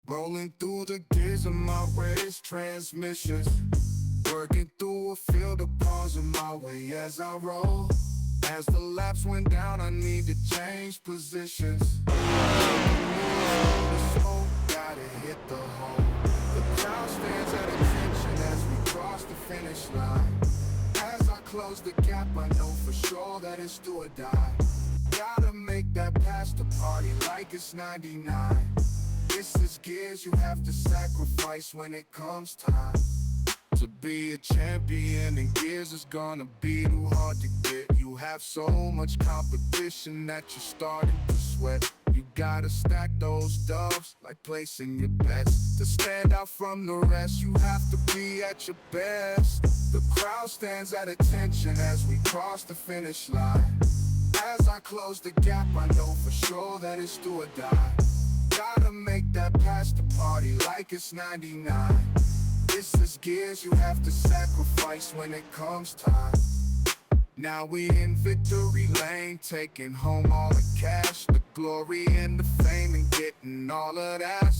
Rolling through the gears of my race transmissions, working through a field of palms in my way as I roll. As the laps went down, I need to change positions. The soul gotta hit the hole. The crowd stands at attention as we cross the finish line. As I close the gap, I know for sure that it's do or die. Gotta make that pass to party like it's 99. This is gears you have to sacrifice when it comes time to be a champion, and gears is gonna be too hard to get. You have so much competition that you're starting to sweat. You gotta stack those doves like placing your bets. To stand out from the rest, you have to be at your best. The crowd stands at attention as we cross the finish line. As I close the gap, I know for sure that it's do or die. Gotta make that pass to party like it's 99. This is gears you have to sacrifice when it comes time. Now we in victory lane, taking home all the cash, the glory and the fame, and getting all of that.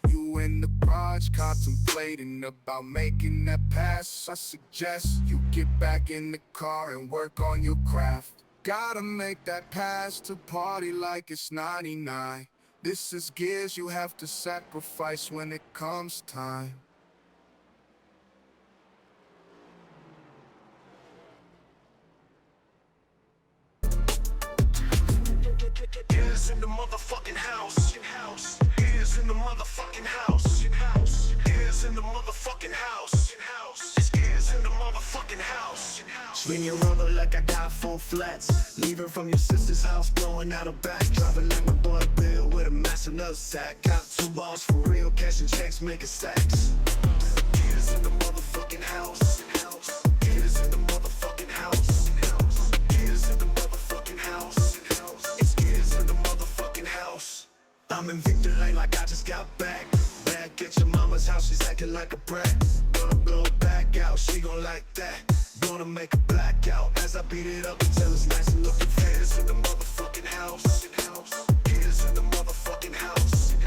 You in the garage contemplating about making that pass. I suggest you get back in the car and work on your craft. Gotta make that pass to party like it's 99. This is gears you have to sacrifice when it comes time. Gears in the motherfucking house. Gears in the motherfucking house. Gears in the motherfucking house. It's gears in the motherfucking house. Swing your rubber like I got 4 flats. Leaving from your sister's house, blowing out her back. Driving like my boy Bill with a massive nutsack. Got 2 balls for real, cashing checks, making stacks. Gears in the motherfucking house. Gears in the motherfucking house. Gears in the motherfucking house. It's gears in the motherfucking house. I'm in victory lane like I just got back. Back at your mama's house, she's acting like a brat. Gonna blow it back out, she gon' like that. Gonna make a blackout as I beat it up until it's nice and looking fair. Gears in the motherfucking house. Gears in the motherfucking house.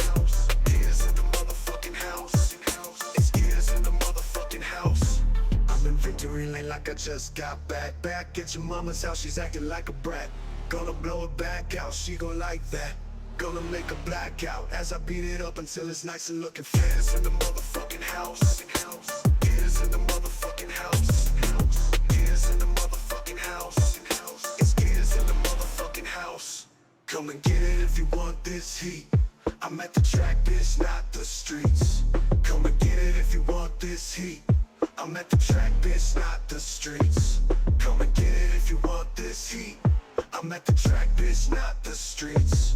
Gears in the motherfucking house. It's gears in the motherfucking house. I'm in victory lane like I just got back. Back at your mama's house, she's acting like a brat. Gonna blow it back out, she gon' like that. Gonna make a blackout as I beat it up until it's nice and looking fair. Gears in the motherfucking house. Gears in the motherfucking house. Gears in the motherfucking house. It's gears in the motherfucking house. Come and get it if you want this heat. I'm at the track, bitch, not the streets. Come and get it if you want this heat. I'm at the track, bitch, not the streets. Come and get it if you want this heat. I'm at the track, bitch, not the streets.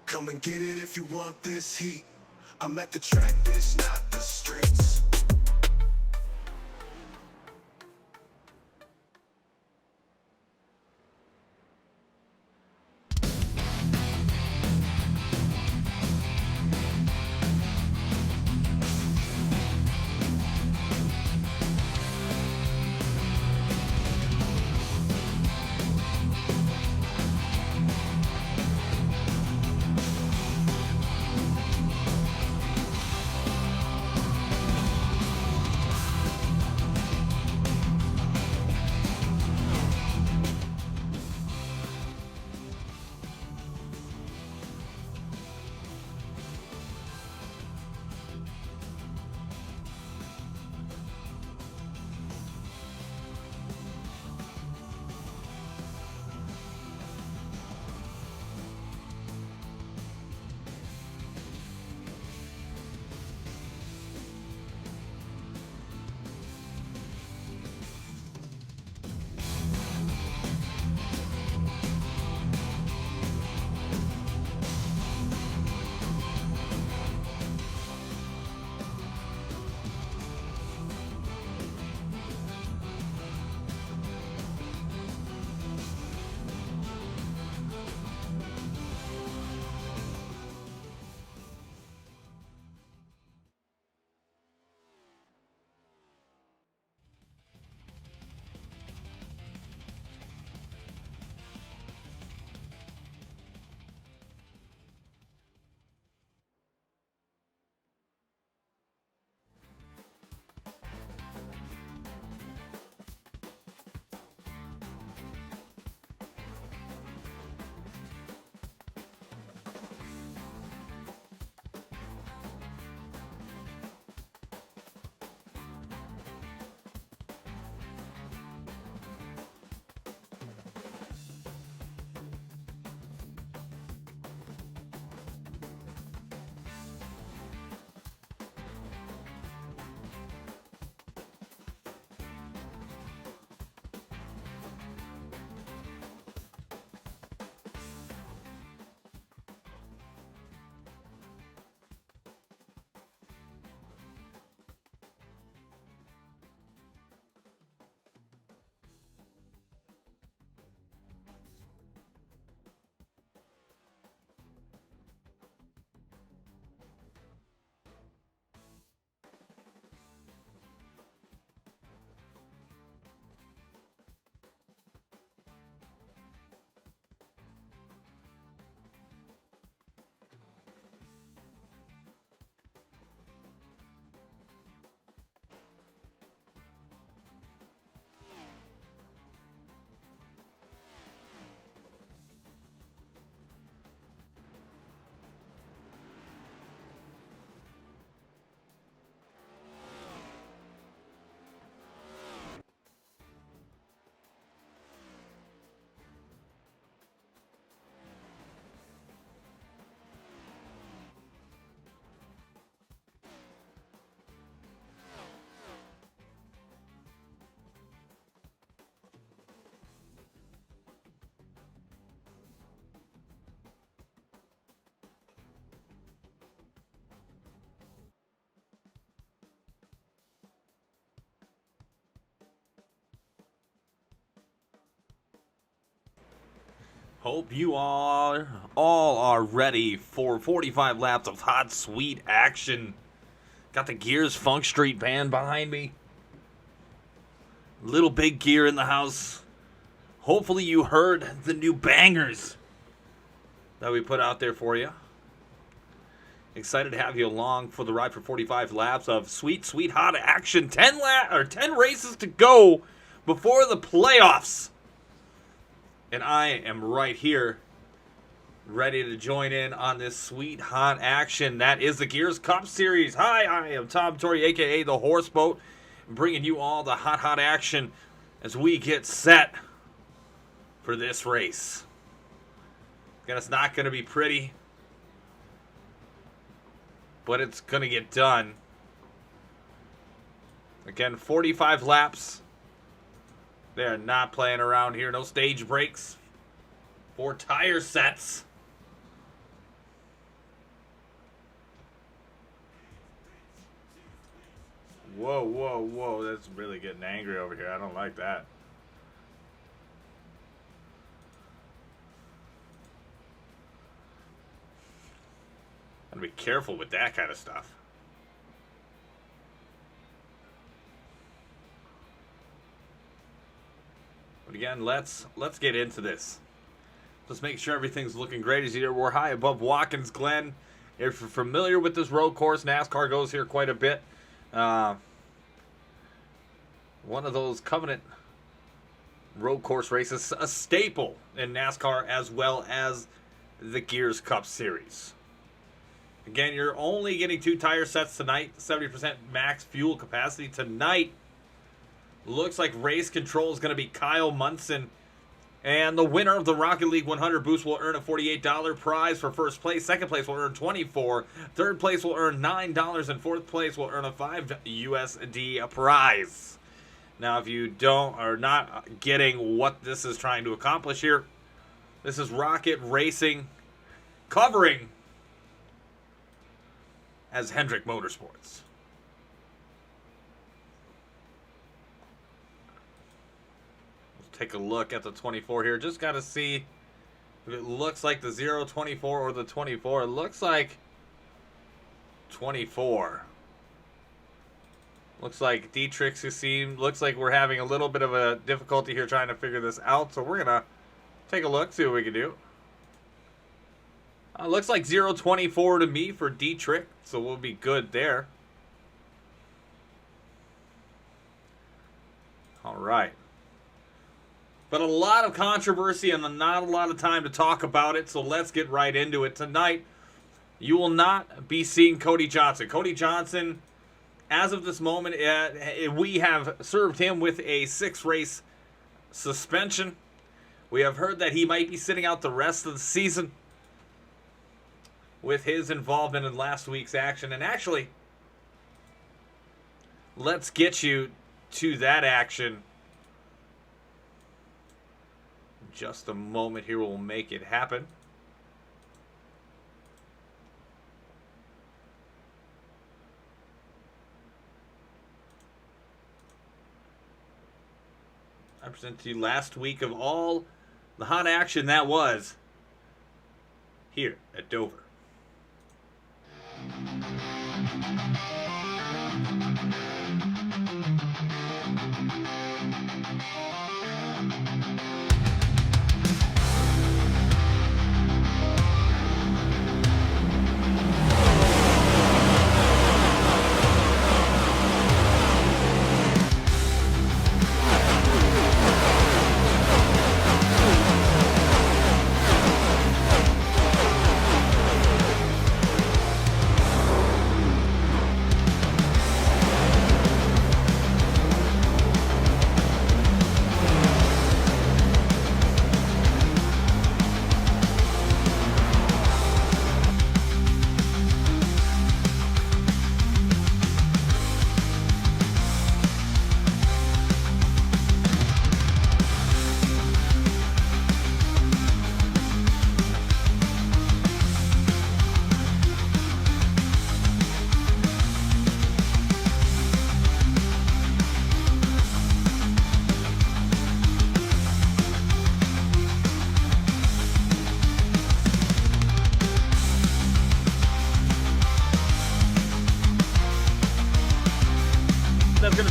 Come and get it if you want this heat. I'm at the track, bitch, not the streets. Hope you all are ready for 45 laps of hot, sweet action. Got the Gears Funk Street band behind me. Little Big Gear in the house. Hopefully you heard the new bangers that we put out there for you. Excited to have you along for the ride for 45 laps of sweet, sweet hot action. 10 races to go before the playoffs. And I am right here, ready to join in on this sweet hot action. That is the Gears Cup Series. Hi, I am Tom Torrey, a.k.a. The Horse Boat, bringing you all the hot action as we get set for this race. Again, it's not going to be pretty, but it's going to get done. Again, 45 laps. They are not playing around here. No stage breaks. 4 tire sets. Whoa, whoa, whoa. That's really getting angry over here. I don't like that. Gotta be careful with that kind of stuff. But again, let's get into this. Let's make sure everything's looking great. As you hear, we're high above Watkins, Glen. If you're familiar with this road course, NASCAR goes here quite a bit. One of those Covenant road course races, a staple in NASCAR as well as the Gears Cup Series. Again, you're only getting 2 tire sets tonight, 70% max fuel capacity tonight. Looks like race control is going to be Kyle Munson. And the winner of the Rocket League 100 boost will earn a $48 prize for first place. Second place will earn $24. Third place will earn $9. And fourth place will earn a $5 USD prize. Now, if you are not getting what this is trying to accomplish here, this is Rocket Racing covering as Hendrick Motorsports. Take a look at the 24 here. Just got to see if it looks like the 024 or the 24. It looks like 24. Looks like Dietrich's looks like we're having a little bit of a difficulty here trying to figure this out. So we're going to take a look, see what we can do. Looks like 024 to me for Dietrich. So we'll be good there. All right. But a lot of controversy and not a lot of time to talk about it, so let's get right into it. Tonight, you will not be seeing Cody Johnson. Cody Johnson, as of this moment, we have served him with a 6-race suspension. We have heard that he might be sitting out the rest of the season with his involvement in last week's action. And actually, let's get you to that action. Just a moment here will make it happen. I present to you last week of all the hot action that was here at Dover.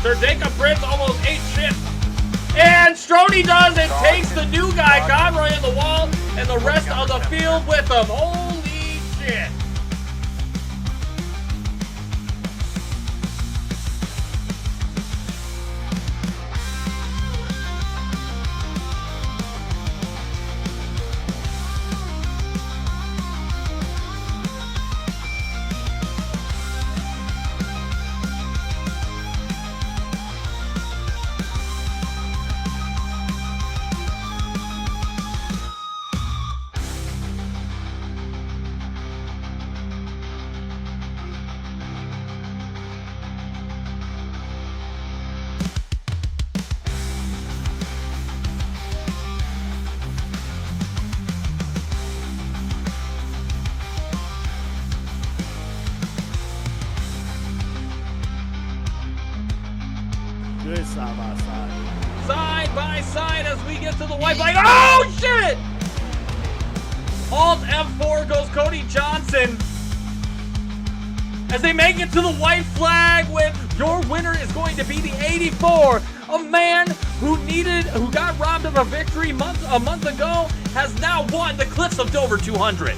the turn. Jacob Prince almost ate shit. And Strode does and takes the new guy, Conroy, in the wall, and the rest of the field with him. Holy shit. Good side by side. Side by side as we get to the white flag. Oh, shit! Alt F4 goes Cody Johnson. As they make it to the white flag with your winner is going to be the 84. A man who got robbed of a victory a month ago has now won the Cliffs of Dover 200.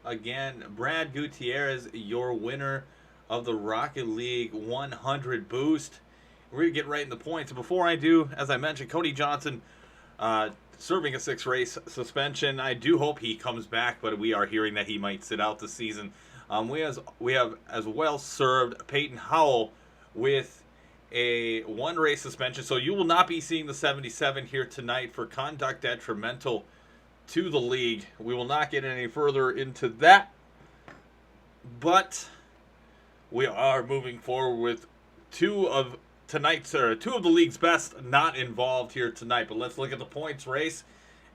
Again, Brad Gutierrez, your winner of the Rocket League 100 boost. We're going to get right in the points. Before I do, as I mentioned, Cody Johnson serving a 6-race suspension. I do hope he comes back, but we are hearing that he might sit out the season. We have as well served Peyton Howell with a 1-race suspension. So you will not be seeing the 77 here tonight for conduct detrimental to the league. We will not get any further into that, but we are moving forward with two of the league's best not involved here tonight. But let's look at the points race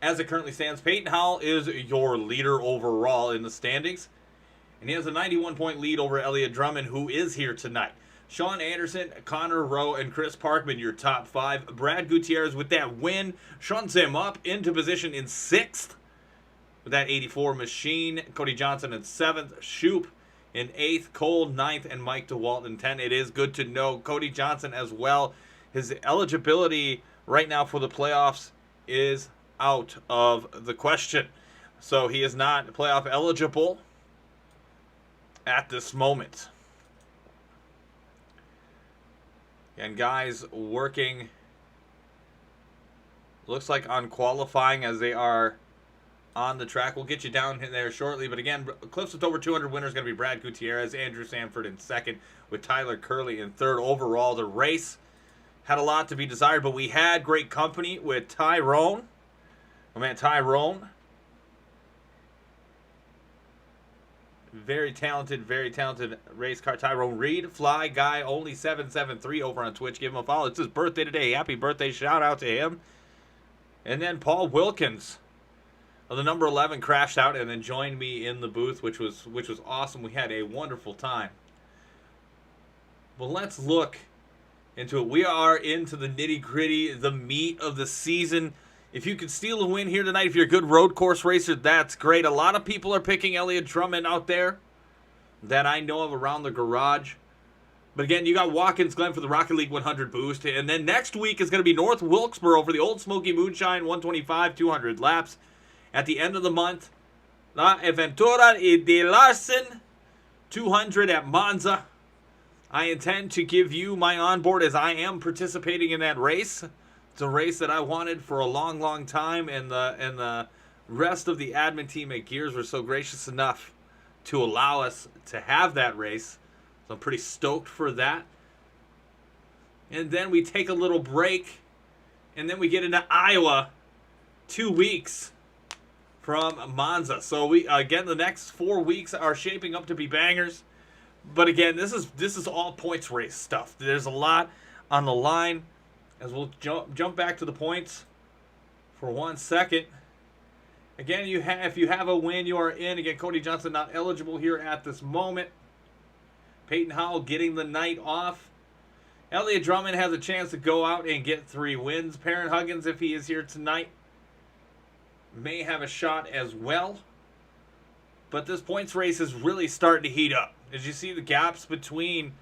as it currently stands. Peyton Howell is your leader overall in the standings, and he has a 91-point lead over Elliot Drummond, who is here tonight. Sean Anderson, Connor Rowe, and Chris Parkman, your top 5. Brad Gutierrez, with that win, shuns him up into position in 6th with that 84 machine. Cody Johnson in 7th. Shoop in 8th. Cole 9th. And Mike DeWalt in 10th. It is good to know Cody Johnson as well. His eligibility right now for the playoffs is out of the question. So he is not playoff eligible at this moment. And guys working, looks like on qualifying as they are on the track. We'll get you down in there shortly. But again, Cliffs with over 200 winners going to be Brad Gutierrez, Andrew Sanford in 2nd, with Tyler Curley in 3rd. Overall, the race had a lot to be desired, but we had great company with Tyrone. My man Tyrone. Very talented race car. Tyrone Reed, Fly Guy, only 773 over on Twitch. Give him a follow. It's his birthday today. Happy birthday. Shout out to him. And then Paul Wilkins of the number 11 crashed out and then joined me in the booth, which was awesome. We had a wonderful time. Well, let's look into it. We are into the nitty-gritty, the meat of the season. If you could steal a win here tonight, if you're a good road course racer, that's great. A lot of people are picking Elliot Drummond out there that I know of around the garage. But again, you got Watkins, Glen for the Rocket League 100 boost. And then next week is going to be North Wilkesboro for the Old Smoky Moonshine 125, 200 laps. At the end of the month, La Aventura de Larsen 200 at Monza. I intend to give you my onboard as I am participating in that race. It's a race that I wanted for a long, long time, and the rest of the admin team at Gears were so gracious enough to allow us to have that race. So I'm pretty stoked for that. And then we take a little break, and then we get into Iowa 2 weeks from Monza. So we again, the next 4 weeks are shaping up to be bangers. But again, this is all points race stuff. There's a lot on the line. As we'll jump back to the points for 1 second. Again, if you have a win, you are in. Again, Cody Johnson not eligible here at this moment. Peyton Howell getting the night off. Elliot Drummond has a chance to go out and get 3 wins. Perrin Huggins, if he is here tonight. may have a shot as well. But this points race is really starting to heat up. As you see the gaps between,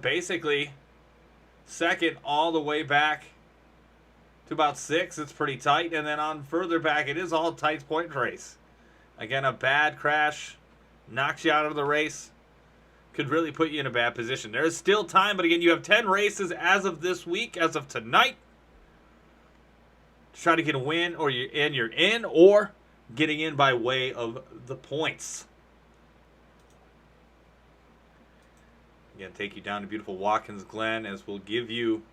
basically second all the way back to about 6. It's pretty tight. And then on further back, it is all tight point race. Again, a bad crash knocks you out of the race. Could really put you in a bad position. There is still time, but again, you have 10 races as of this week, as of tonight, to try to get a win, or you're in, or getting in by way of the points. Again, take you down to beautiful Watkins, Glen, as we'll give you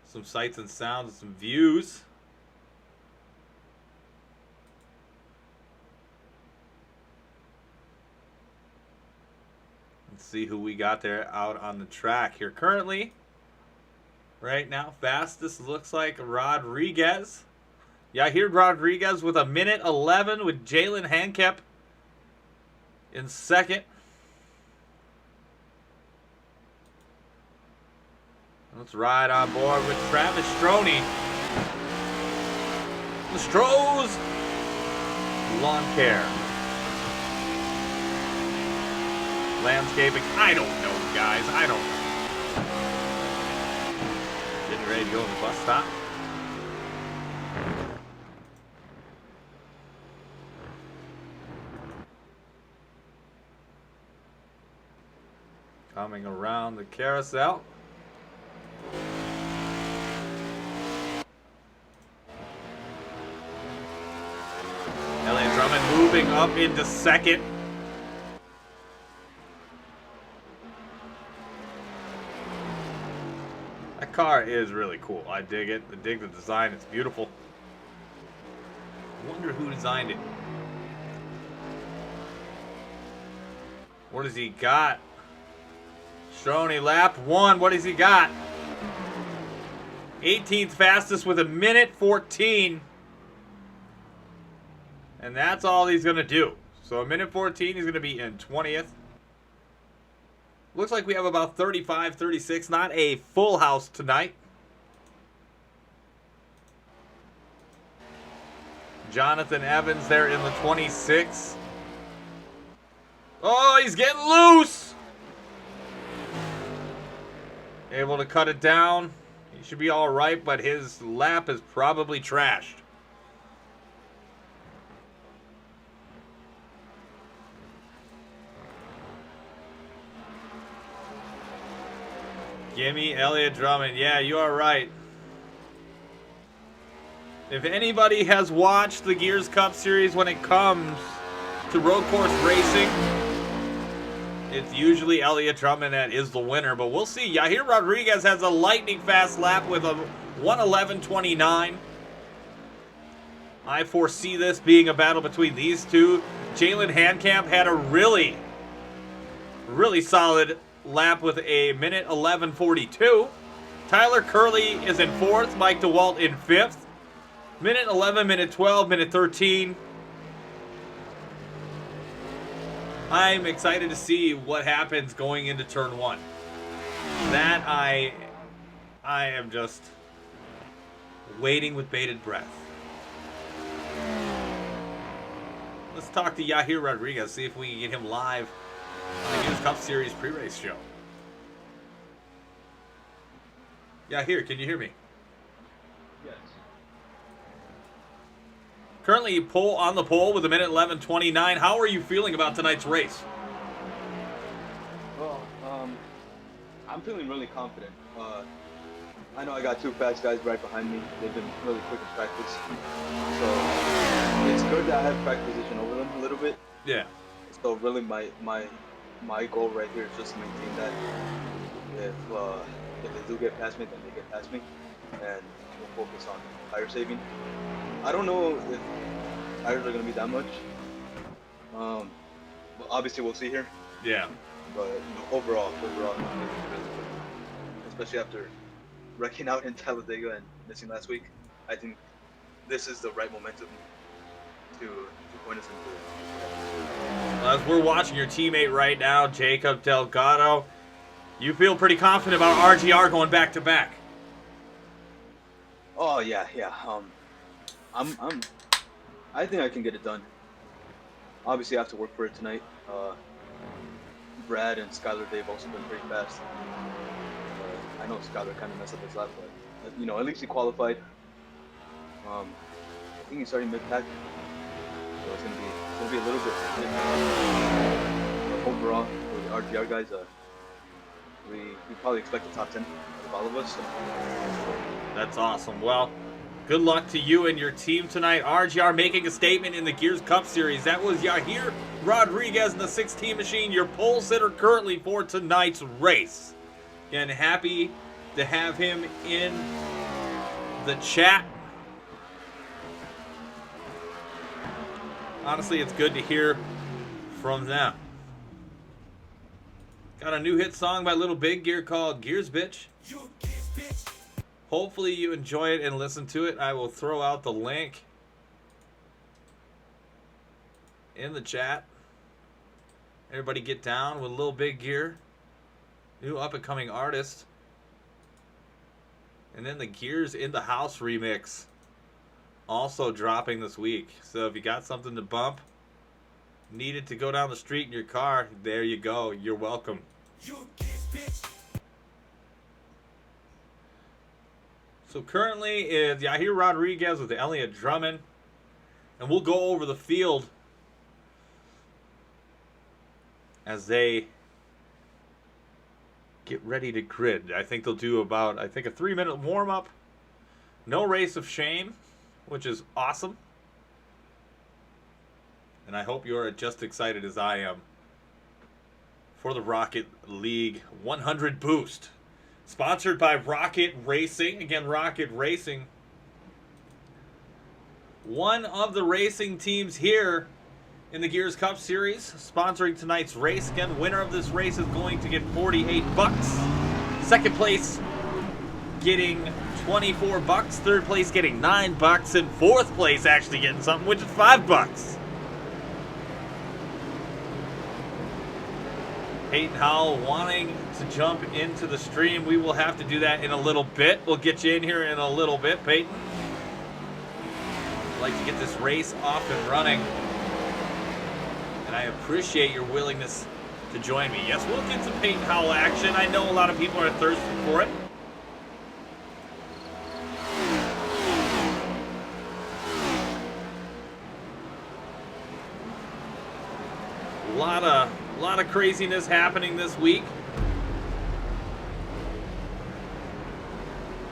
some sights and sounds and some views. Let's see who we got there out on the track here. Currently, right now, fastest looks like Rodriguez. Yeah, I hear Rodriguez with 1:11 with Jalen Hankep in second. Let's ride on board with Travis Stroney. The Strohs Lawn Care. Landscaping. I don't know, guys. I don't know. Getting ready to go to the bus stop. Coming around the carousel. Elliott Drummond moving up into second. That car is really cool. I dig it. I dig the design. It's beautiful. I wonder who designed it. What has he got? Stroney, lap 1. What has he got? 18th fastest with 1:14. And that's all he's going to do. So 1:14, he's going to be in 20th. Looks like we have about 35, 36. Not a full house tonight. Jonathan Evans there in the 26. Oh, he's getting loose. Able to cut it down. He should be all right, but his lap is probably trashed. Gimme Elliott Drummond. Yeah, you are right. If anybody has watched the Gears Cup Series when it comes to road course racing, it's usually Elliott Drummond that is the winner. But we'll see. Yahir Rodriguez has a lightning fast lap with a 1:11.29. I foresee this being a battle between these two. Jalen Hankep had a really solid lap with a 1:11.42. Tyler Curley is in 4th. Mike DeWalt in 5th. 1:11, 1:12, 1:13. I'm excited to see what happens going into turn 1. That I am just waiting with bated breath. Let's talk to Yahir Rodriguez, see if we can get him live on the Gears Cup Series pre-race show. Yahir, can you hear me? Yes. Currently on the pole with a 1:11.29. How are you feeling about tonight's race? Well, I'm feeling really confident. I know I got 2 fast guys right behind me. They've been really quick in practice. So it's good that I have track position over them a little bit. Yeah. So really my goal right here is just to maintain that. If they do get past me, then they get past me. And we'll focus on tire saving. I don't know if tires are going to be that much. But obviously we'll see here. Yeah. But overall, I'm really good. Especially after wrecking out in Talladega and missing last week. I think this is the right momentum to point us into it. As we're watching your teammate right now, Jacob Delgado, you feel pretty confident about RGR going back to back. Oh yeah. I think I can get it done. Obviously, I have to work for it tonight. Brad and Skylar, they've also been pretty fast. I know Skylar kind of messed up his lap, but you know, at least he qualified. I think he's starting mid-pack, so it's gonna be a little bit. But overall, for the RGR guys, we probably expect the top 10 of all of us. So. That's awesome. Well, good luck to you and your team tonight. RGR making a statement in the Gears Cup Series. That was Yahir Rodriguez in the 16 machine, your pole sitter currently for tonight's race. Again, happy to have him in the chat. Honestly, it's good to hear from them. Got a new hit song by Little Big Gear called Gears Bitch. Hopefully you enjoy it and listen to it. I will throw out the link in the chat. Everybody get down with Little Big Gear. New up-and-coming artist. And then the Gears in the House remix. Also dropping this week. So if you got something to bump, needed to go down the street in your car, there you go. You're welcome. So currently is Yahir Rodriguez with Elliot Drummond. And we'll go over the field as they get ready to grid. I think they'll do about, a 3-minute warm-up. No race of shame, which is awesome. And I hope you're just excited as I am for the Rocket League 100 Boost. Sponsored by Rocket Racing. Again, Rocket Racing. One of the racing teams here in the Gears Cup Series, sponsoring tonight's race. Again, winner of this race is going to get 48 bucks. Second place getting 24 bucks. Third place getting 9 bucks. And fourth place actually getting something, which is 5 bucks. Peyton Howell wanting to jump into the stream. We will have to do that in a little bit. We'll get you in here in a little bit, Peyton. I'd like to get this race off and running. And I appreciate your willingness to join me. Yes, we'll get some Peyton Howell action. I know a lot of people are thirsty for it. A lot of craziness happening this week.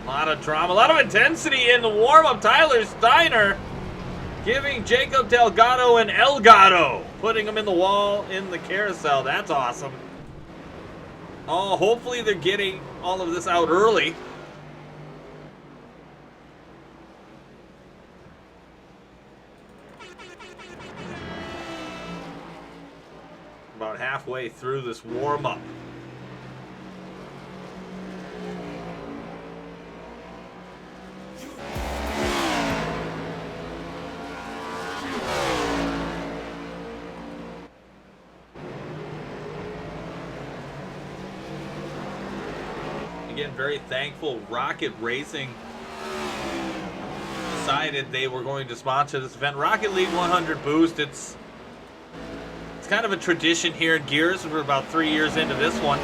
A lot of drama, a lot of intensity in the warm-up. Tyler Steiner giving Jacob Delgado an Elgato, putting him in the wall in the carousel. That's awesome. Oh, hopefully they're getting all of this out early. About halfway through this warm-up. Again, very thankful Rocket Racing decided they were going to sponsor this event. Rocket League 100 Boost, it's kind of a tradition here in Gears. We're about 3 years into this one.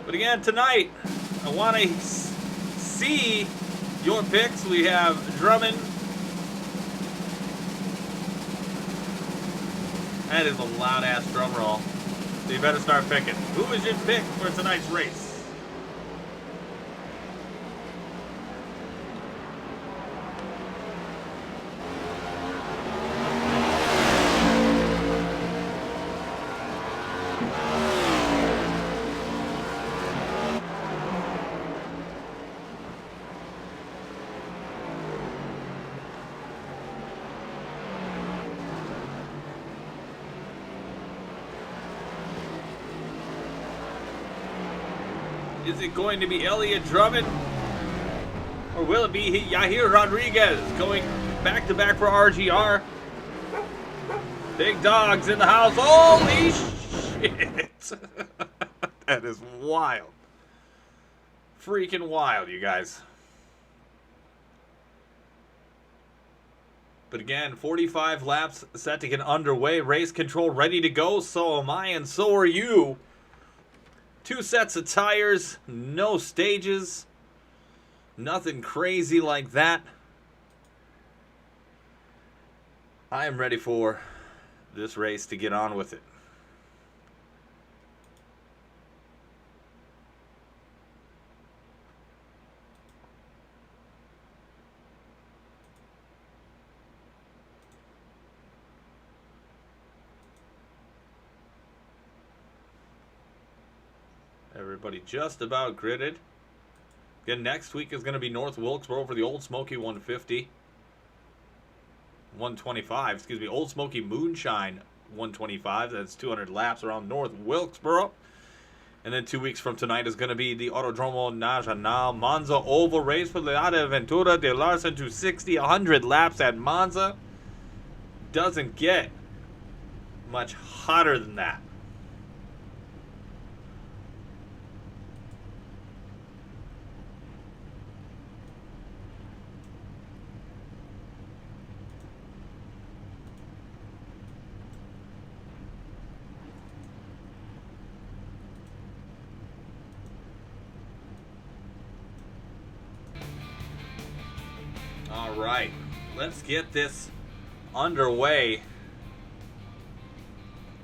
But again, tonight, I want to see your picks. We have Drummond. That is a loud-ass drum roll. So you better start picking. Who is your pick for tonight's race? Is it going to be Elliot Drummond? Or will it be Yahir Rodriguez going back-to-back for RGR? Big dogs in the house. Holy shit. That is wild. freaking wild, you guys. But again, 45 laps set to get underway. Race control ready to go. So am I, and so are you. 2 sets of tires, no stages. Nothing crazy like that. I am ready for this race to get on with it. Everybody just about gridded. Again, next week is going to be North Wilkesboro for the Old Smoky 150. 125, excuse me, Old Smoky Moonshine 125. That's 200 laps around North Wilkesboro. And then 2 weeks from tonight is going to be the Autodromo Nacional Monza Oval race for the Aventura de Larsen 260. 100 laps at Monza. Doesn't get much hotter than that. All right, let's get this underway.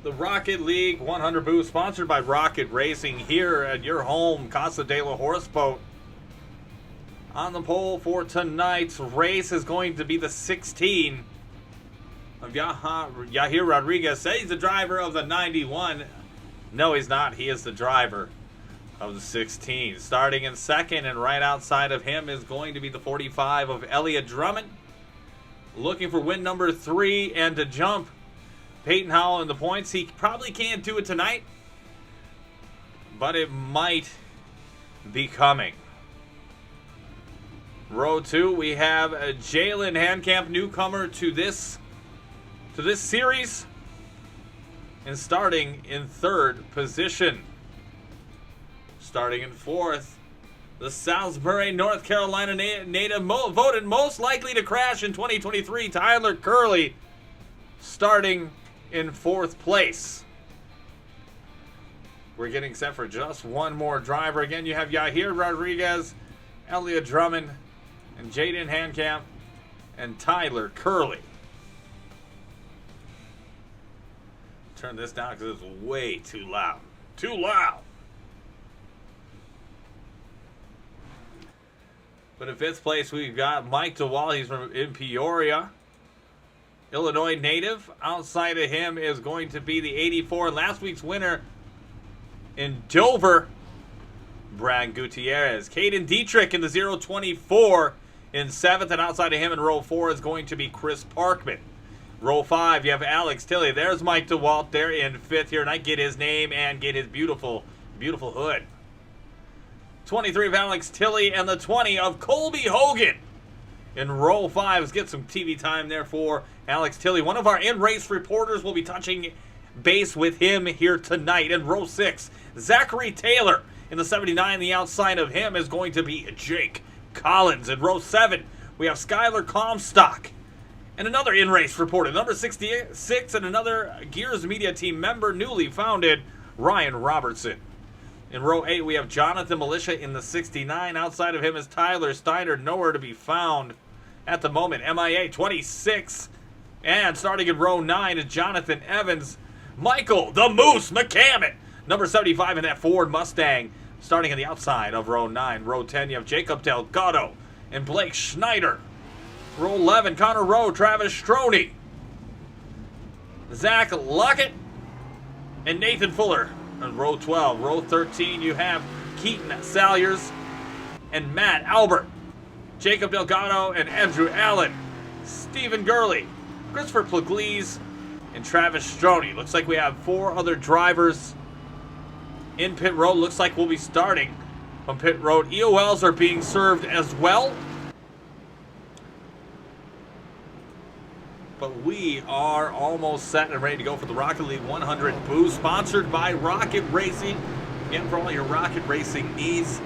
The Rocket League 100 Boost, sponsored by Rocket Racing, here at your home, Casa de la Horse Boat. On the pole for tonight's race is going to be the 16 of Yahir Rodriguez. Says he's the driver of the 91. No, he's not. He is the driver of the 16. Starting in second and right outside of him is going to be the 45 of Elliott Drummond. Looking for win number 3 and to jump Peyton Howell in the points. He probably can't do it tonight, but it might be coming. Row 2, we have Jalen Handcamp, newcomer to this series, and starting in 3rd position. Starting in 4th, the Salisbury, North Carolina native voted most likely to crash in 2023, Tyler Curley, starting in 4th place. We're getting set for just one more driver. Again, you have Yahir Rodriguez, Elliott Drummond, and Jaden Handcamp, and Tyler Curley. Turn this down because it's way too loud. Too loud! But in 5th place, we've got Mike DeWall. He's from in Peoria, Illinois native. Outside of him is going to be the 84, last week's winner in Dover, Brad Gutierrez. Caden Dietrich in the 024 in 7th, and outside of him in row 4 is going to be Chris Parkman. Row 5, you have Alex Tilley. There's Mike DeWalt there in 5th here, and I get his name and get his beautiful, beautiful hood. 23 of Alex Tilley and the 20 of Colby Hogan in row 5. Let's get some TV time there for Alex Tilley. One of our in-race reporters will be touching base with him here tonight. In row 6, Zachary Taylor in the 79. The outside of him is going to be Jake Collins. In row 7, we have Skylar Comstock and another in-race reporter, number 66, and another Gears Media Team member, newly founded, Ryan Robertson. In row 8, we have Jonathan Militia in the 69. Outside of him is Tyler Steiner, nowhere to be found at the moment. MIA 26. And starting in row 9 is Jonathan Evans. Michael the Moose McCammon, number 75 in that Ford Mustang. Starting on the outside of row 9. Row 10, you have Jacob Delgado and Blake Schneider. Row 11, Connor Rowe, Travis Stroney, Zach Lockett, and Nathan Fuller. In row 12, row 13, you have Keaton Salyers and Matt Albert, Jacob Delgado and Andrew Allen, Stephen Gurley, Christopher Pugliese, and Travis Stroney. Looks like we have 4 other drivers in pit road. Looks like we'll be starting from pit road. EOLs are being served as well. But we are almost set and ready to go for the Rocket League 100 Boost, sponsored by Rocket Racing. Again, for all your Rocket Racing needs,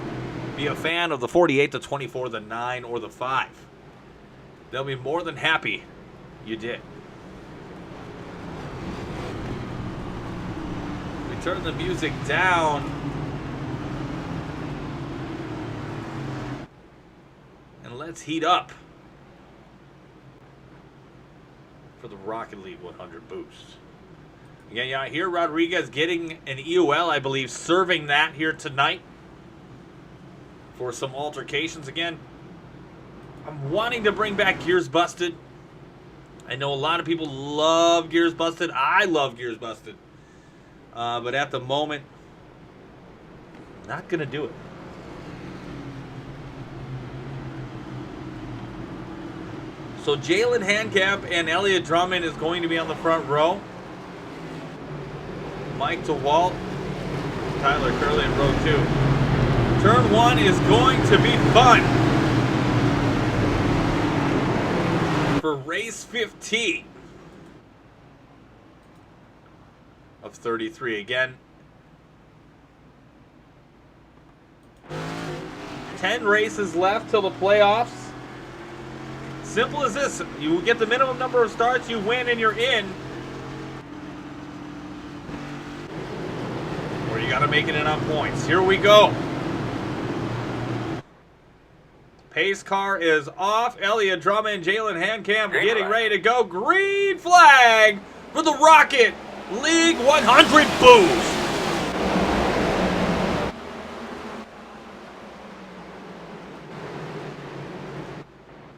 be a fan of the 48, the 24, the 9, or the 5. They'll be more than happy you did. We turn the music down. And let's heat up for the Rocket League 100 boost. Again, yeah, I hear Rodriguez getting an EOL, I believe, serving that here tonight for some altercations. Again, I'm wanting to bring back Gears Busted. I know a lot of people love Gears Busted. I love Gears Busted. But at the moment, not going to do it. So Jalen Handcap and Elliot Drummond is going to be on the front row. Mike DeWalt, Tyler Curley in row 2. Turn 1 is going to be fun. For race 15 of 33. Again, 10 races left till the playoffs. Simple as this. You get the minimum number of starts, you win, and you're in. Or you got to make it in on points. Here we go. Pace car is off. Elliot Drummond, Jalen Handcamp getting ready to go. Green flag for the Rocket League 100 boost.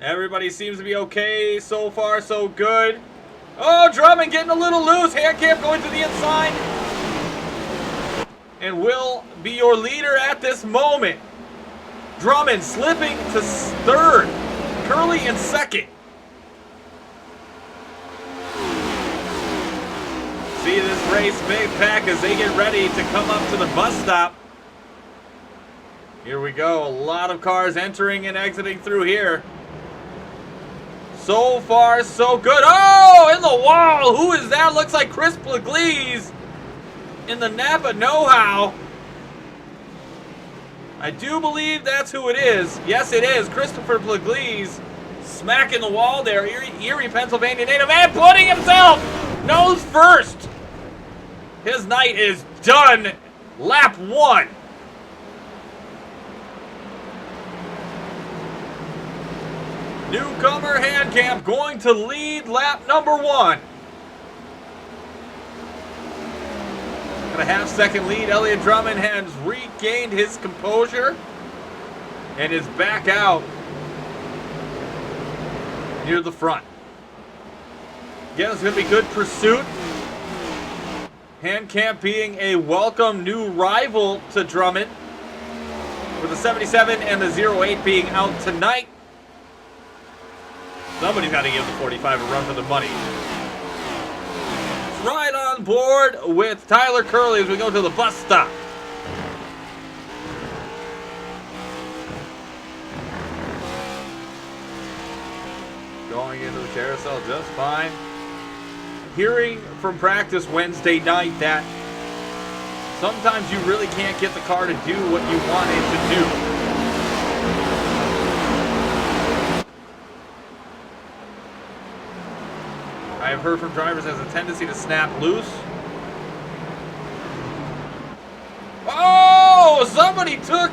Everybody seems to be okay. So far, so good. Oh, Drummond getting a little loose. Handcamp going to the inside. And will be your leader at this moment. Drummond slipping to third. Curley in second. See this race big pack as they get ready to come up to the bus stop. Here we go. A lot of cars entering and exiting through here. So far, so good. Oh, in the wall. Who is that? Looks like Chris Pugliese in the Napa Know-How. I do believe that's who it is. Yes, it is. Christopher Pugliese smacking the wall there. Erie, Pennsylvania native, and putting himself nose first. His night is done. Lap 1. Newcomer Handcamp going to lead lap number 1. Got a half-second lead. Elliot Drummond has regained his composure and is back out near the front. Again, it's going to be good pursuit. Handcamp being a welcome new rival to Drummond, with the 77 and the 08 being out tonight. Somebody's got to give the 45 a run for the money. Right on board with Tyler Curley as we go to the bus stop. Going into the carousel just fine. Hearing from practice Wednesday night that sometimes you really can't get the car to do what you want it to do. I have heard from drivers has a tendency to snap loose. Oh, somebody took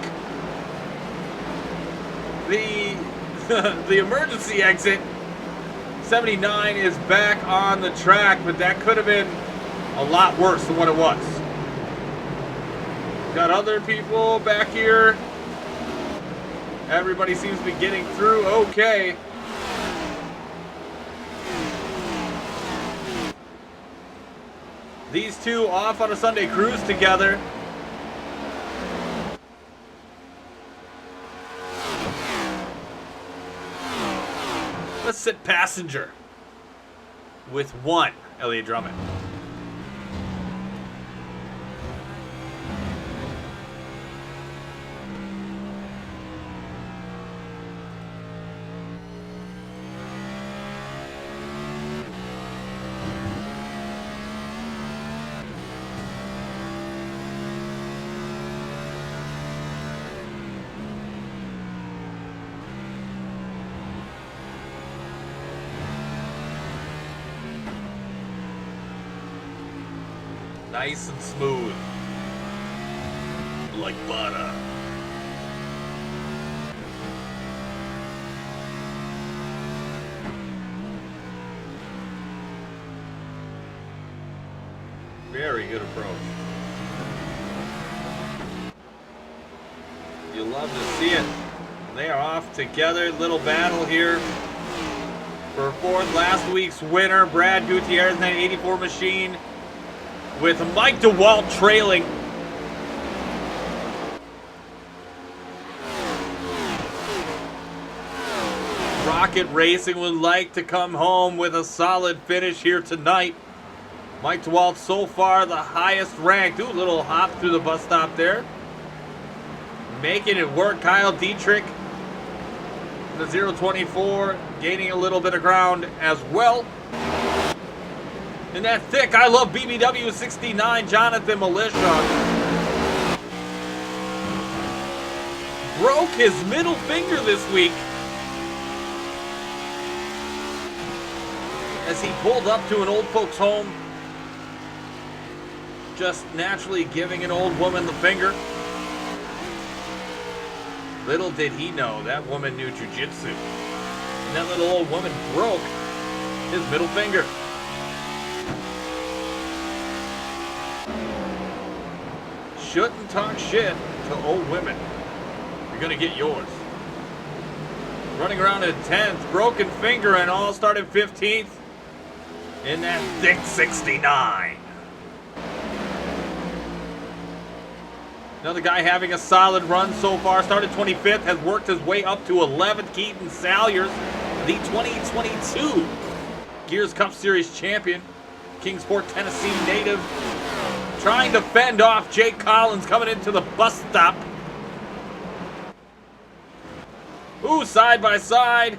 the emergency exit. 79 is back on the track, but that could have been a lot worse than what it was. Got other people back here. Everybody seems to be getting through okay. These two off on a Sunday cruise together. Let's sit passenger with one Elliot Drummond. Nice and smooth. Like butter. Very good approach. You love to see it. They are off together. Little battle here for fourth. Last week's winner, Brad Gutierrez, 1984 machine, with Mike DeWalt trailing. Rocket Racing would like to come home with a solid finish here tonight. Mike DeWalt so far the highest ranked. Ooh, little hop through the bus stop there. Making it work. Kyle Dietrich, the 024, gaining a little bit of ground as well. In that thick, I love BBW 69, Jonathan Militia. Broke his middle finger this week as he pulled up to an old folks home, just naturally giving an old woman the finger. Little did he know that woman knew jiu-jitsu, and that little old woman broke his middle finger. Shouldn't talk shit to old women. You're gonna get yours. Running around in 10th, broken finger and all, started 15th in that thick 69. Another guy having a solid run so far. Started 25th, has worked his way up to 11th. Keaton Salyers, the 2022 Gears Cup Series champion. Kingsport, Tennessee native. Trying to fend off Jake Collins coming into the bus stop. Ooh, side by side.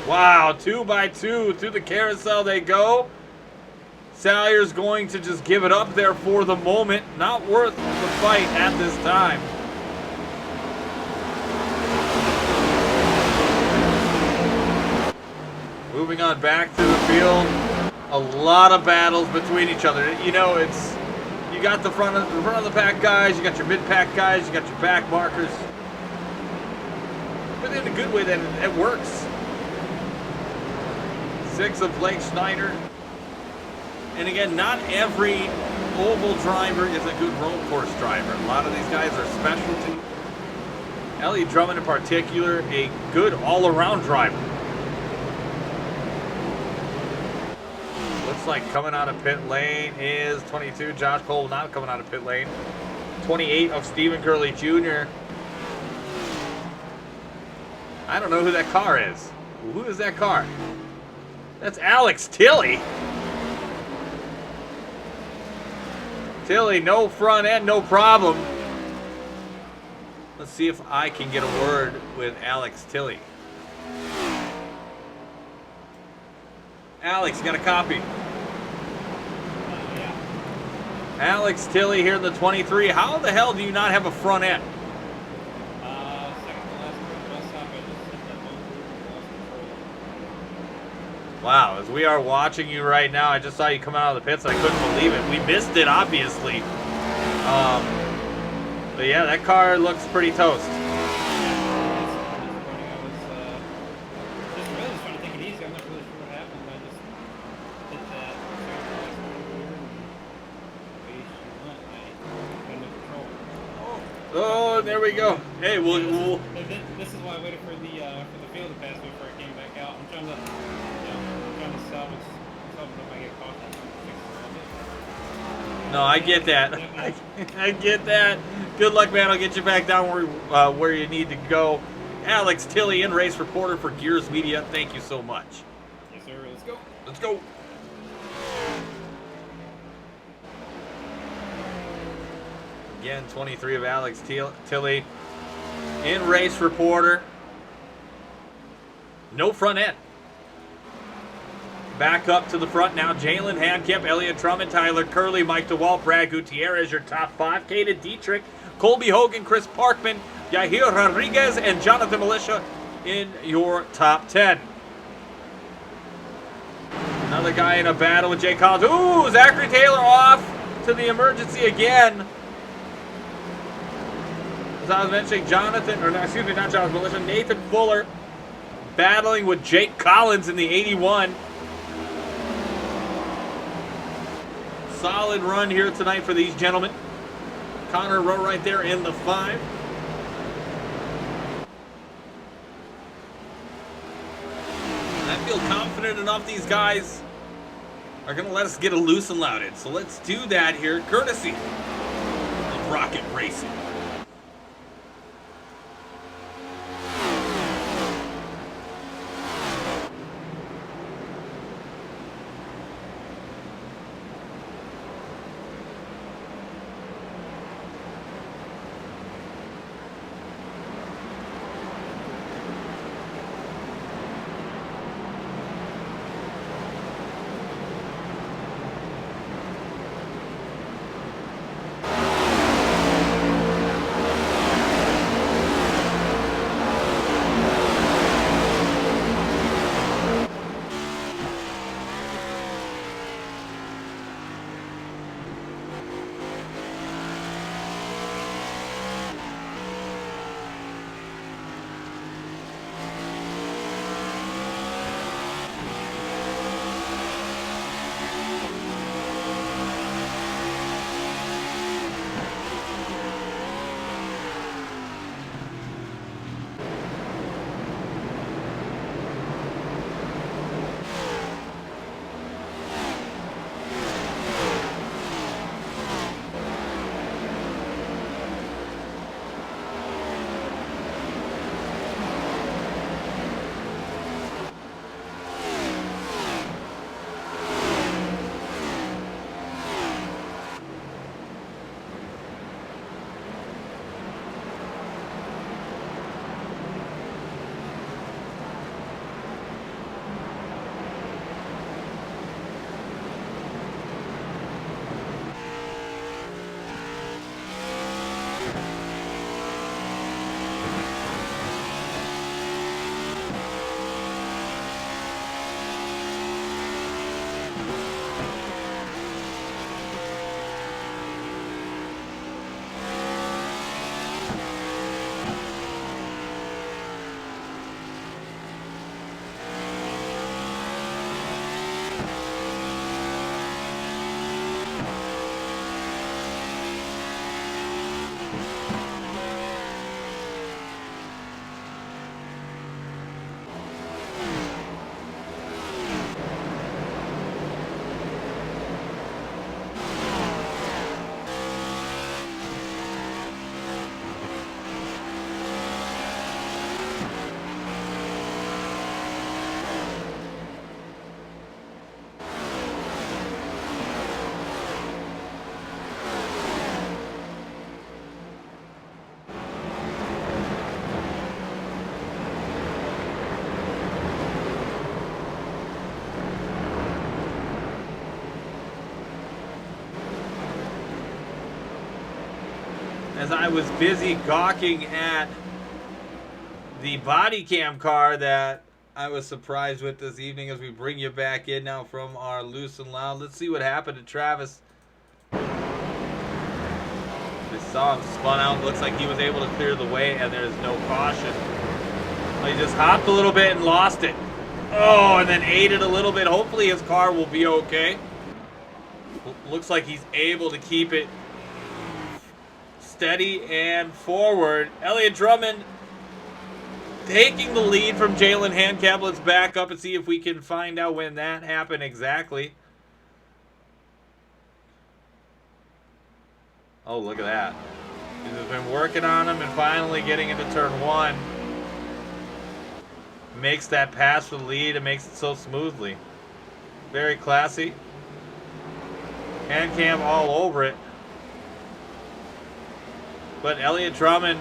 Wow, 2x2 through the carousel they go. Salyer's going to just give it up there for the moment. Not worth the fight at this time. Moving on back to the field. A lot of battles between each other. You know, it's, you got the front of the pack guys, you got your mid pack guys, you got your back markers. But in a good way that it works. 6 of Blake Schneider. And again, not every oval driver is a good road course driver. A lot of these guys are specialty. Elliot Drummond in particular, a good all-around driver. Looks like coming out of pit lane is 22. Josh Cole not coming out of pit lane. 28 of Stephen Curley Jr. I don't know who that car is. Who is that car? That's Alex Tilley. Tilley, no front end, no problem. Let's see if I can get a word with Alex Tilley. Alex, you got a copy? Yeah. Alex Tilley here in the 23. How the hell do you not have a front end? Second to last bus stop, I just hit that bumper and lost control. Wow, as we are watching you right now, I just saw you come out of the pits. I couldn't believe it. We missed it, obviously. But yeah, that car looks pretty toast. It's running. I was just really trying to take it easy. I'm not really sure what happened. I just hit that second to last bumper and away she went. I had no control. Oh, there we go. Hey, we'll This is why I waited for the field to pass before I came back out. I'm trying to, salvage if I get caught. No, I get that. I get that. Good luck, man. I'll get you back down where you need to go. Alex Tilley, in-race reporter for Gears Media. Thank you so much. Yes, sir. Let's go. Let's go. Again, 23 of Alex Tilley, in-race reporter. No front end. Back up to the front now. Jalen Handkemp, Elliot Drummond, Tyler Curley, Mike DeWalt, Brad Gutierrez, your top 5. Caden Dietrich, Colby Hogan, Chris Parkman, Yahir Rodriguez, and Jonathan Militia in your top 10. Another guy in a battle with Jake Collins. Ooh, Zachary Taylor off to the emergency again. As I was mentioning, Jonathan, or no, excuse me, not Jonathan Militia, Nathan Fuller battling with Jake Collins in the 81. Solid run here tonight for these gentlemen. Connor Rowe right there in the 5. I feel confident enough these guys are going to let us get a loose and louded. So let's do that here, courtesy of Rocket Racing. As I was busy gawking at the body cam car that I was surprised with this evening, as we bring you back in now from our loose and loud. Let's see what happened to Travis. We saw him spun out. Looks like he was able to clear the way, and there's no caution. He just hopped a little bit and lost it. Oh, and then ate it a little bit. Hopefully his car will be okay. Looks like he's able to keep it steady and forward. Elliott Drummond taking the lead from Jalen Handcap. Let's back up and see if we can find out when that happened exactly. Oh, look at that. He's been working on him and finally getting into turn 1. Makes that pass for the lead and makes it so smoothly. Very classy. Handcam all over it. But Elliott Drummond,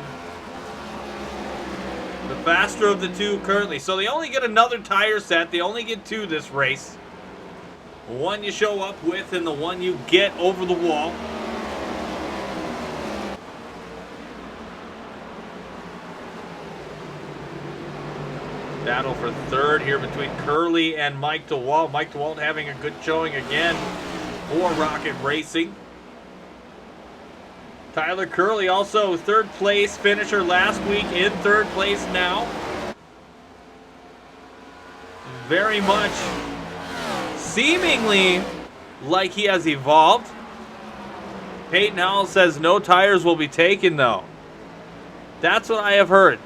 the faster of the two currently. So they only get another tire set. They only get 2 this race. One you show up with and the one you get over the wall. Battle for third here between Curly and Mike DeWalt. Mike DeWalt having a good showing again for Rocket Racing. Tyler Curly also third place finisher last week, in third place now. Very much seemingly like he has evolved. Peyton Howell says no tires will be taken though. That's what I have heard.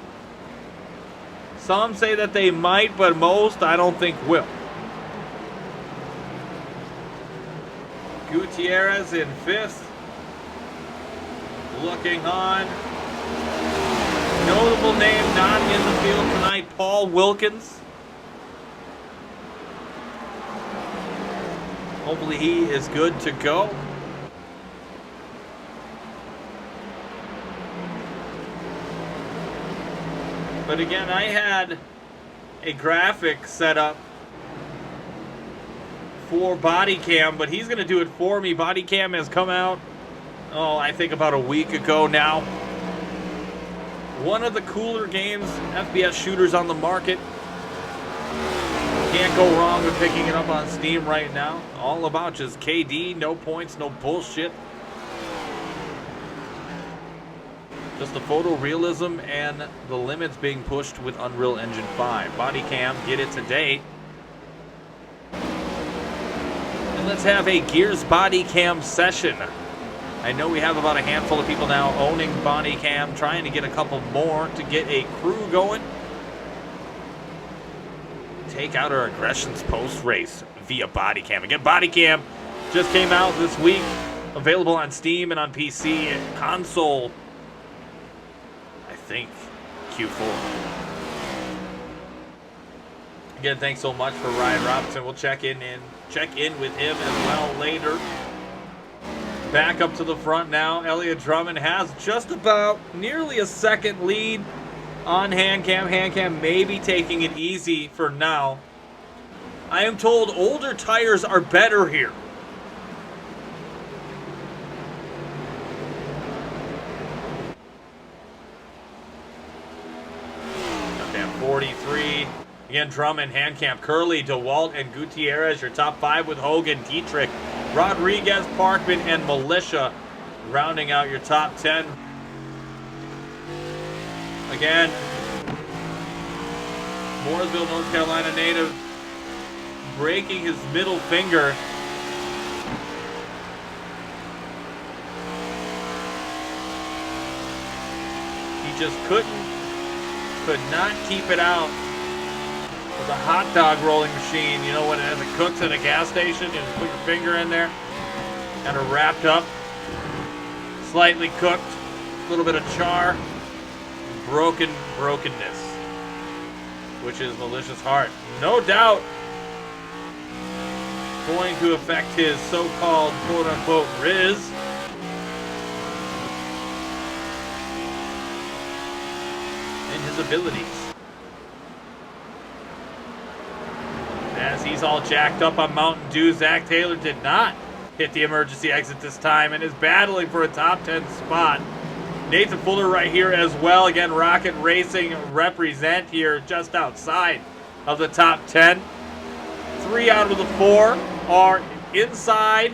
Some say that they might, but most I don't think will. Gutierrez in fifth. Looking on. Notable name not in the field tonight, Paul Wilkins. Hopefully he is good to go. But again, I had a graphic set up for body cam, but he's going to do it for me. Body cam has come out, I think about a week ago now. One of the cooler games, FPS shooters on the market. Can't go wrong with picking it up on Steam right now. All about just KD, no points, no bullshit. Just the photorealism and the limits being pushed with Unreal Engine 5. Body cam, get it today. And let's have a Gears body cam session. I know we have about a handful of people now owning body cam, trying to get a couple more to get a crew going. Take out our aggressions post-race via body cam. Again, body cam just came out this week. Available on Steam and on PC and console. I think Q4. Again, thanks so much for Ryan Robinson. We'll check in with him as well later. Back up to the front now. Elliot Drummond has just about nearly a second lead on Handcam. Handcam maybe taking it easy for now. I am told older tires are better here. Goddamn 43. Again, Drummond, Handcam, Curly, DeWalt, and Gutierrez. Your top five with Hogan, Dietrich, Rodriguez, Parkman, and Militia rounding out your top 10. Again, Mooresville, North Carolina native, breaking his middle finger. He just could not keep it out with a hot dog rolling machine. You know, when as it cooks at a gas station, you just put your finger in there, kind of wrapped up, slightly cooked, a little bit of char, brokenness, which is Militia's heart. No doubt going to affect his so-called quote-unquote Riz. And his abilities. As he's all jacked up on Mountain Dew, Zach Taylor did not hit the emergency exit this time and is battling for a top 10 spot. Nathan Fuller right here as well. Again, Rocket Racing represent here just outside of the top 10. 3 out of the 4 are inside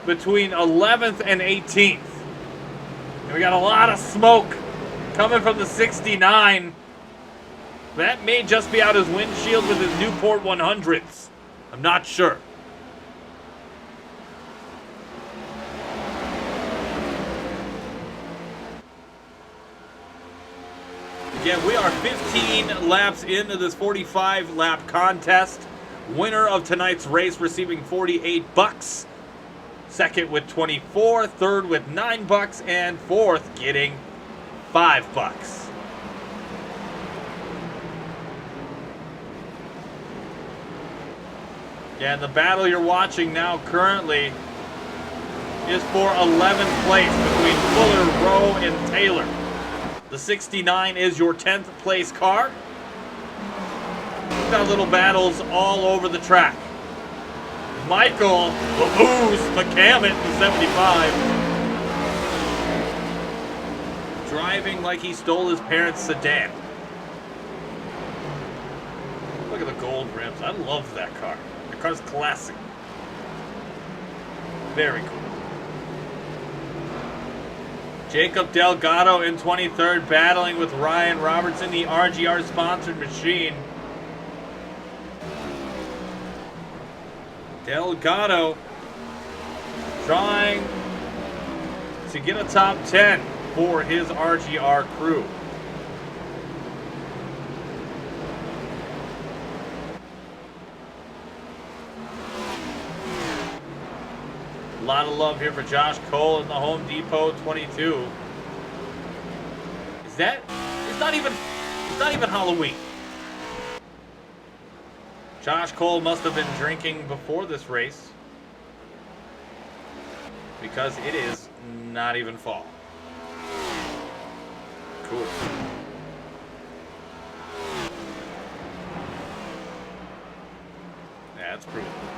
between 11th and 18th. And we got a lot of smoke coming from the 69. That may just be out his windshield with his Newport 100s. I'm not sure. Again, we are 15 laps into this 45-lap contest. Winner of tonight's race receiving $48. Second with 24, third with $9, and fourth getting $5. Yeah, and the battle you're watching now currently is for 11th place between Fuller, Rowe, and Taylor. The 69 is your 10th place car. We've got little battles all over the track. Michael, the Ooze, McCammon, the 75. Driving like he stole his parents' sedan. Look at the gold rims. I love that car. The car's classic. Very cool. Jacob Delgado in 23rd, battling with Ryan Robertson, the RGR sponsored machine. Delgado trying to get a top 10 for his RGR crew. A lot of love here for Josh Cole in the Home Depot 22. It's not even Halloween. Josh Cole must have been drinking before this race, because it is not even fall. Cool. That's pretty cool.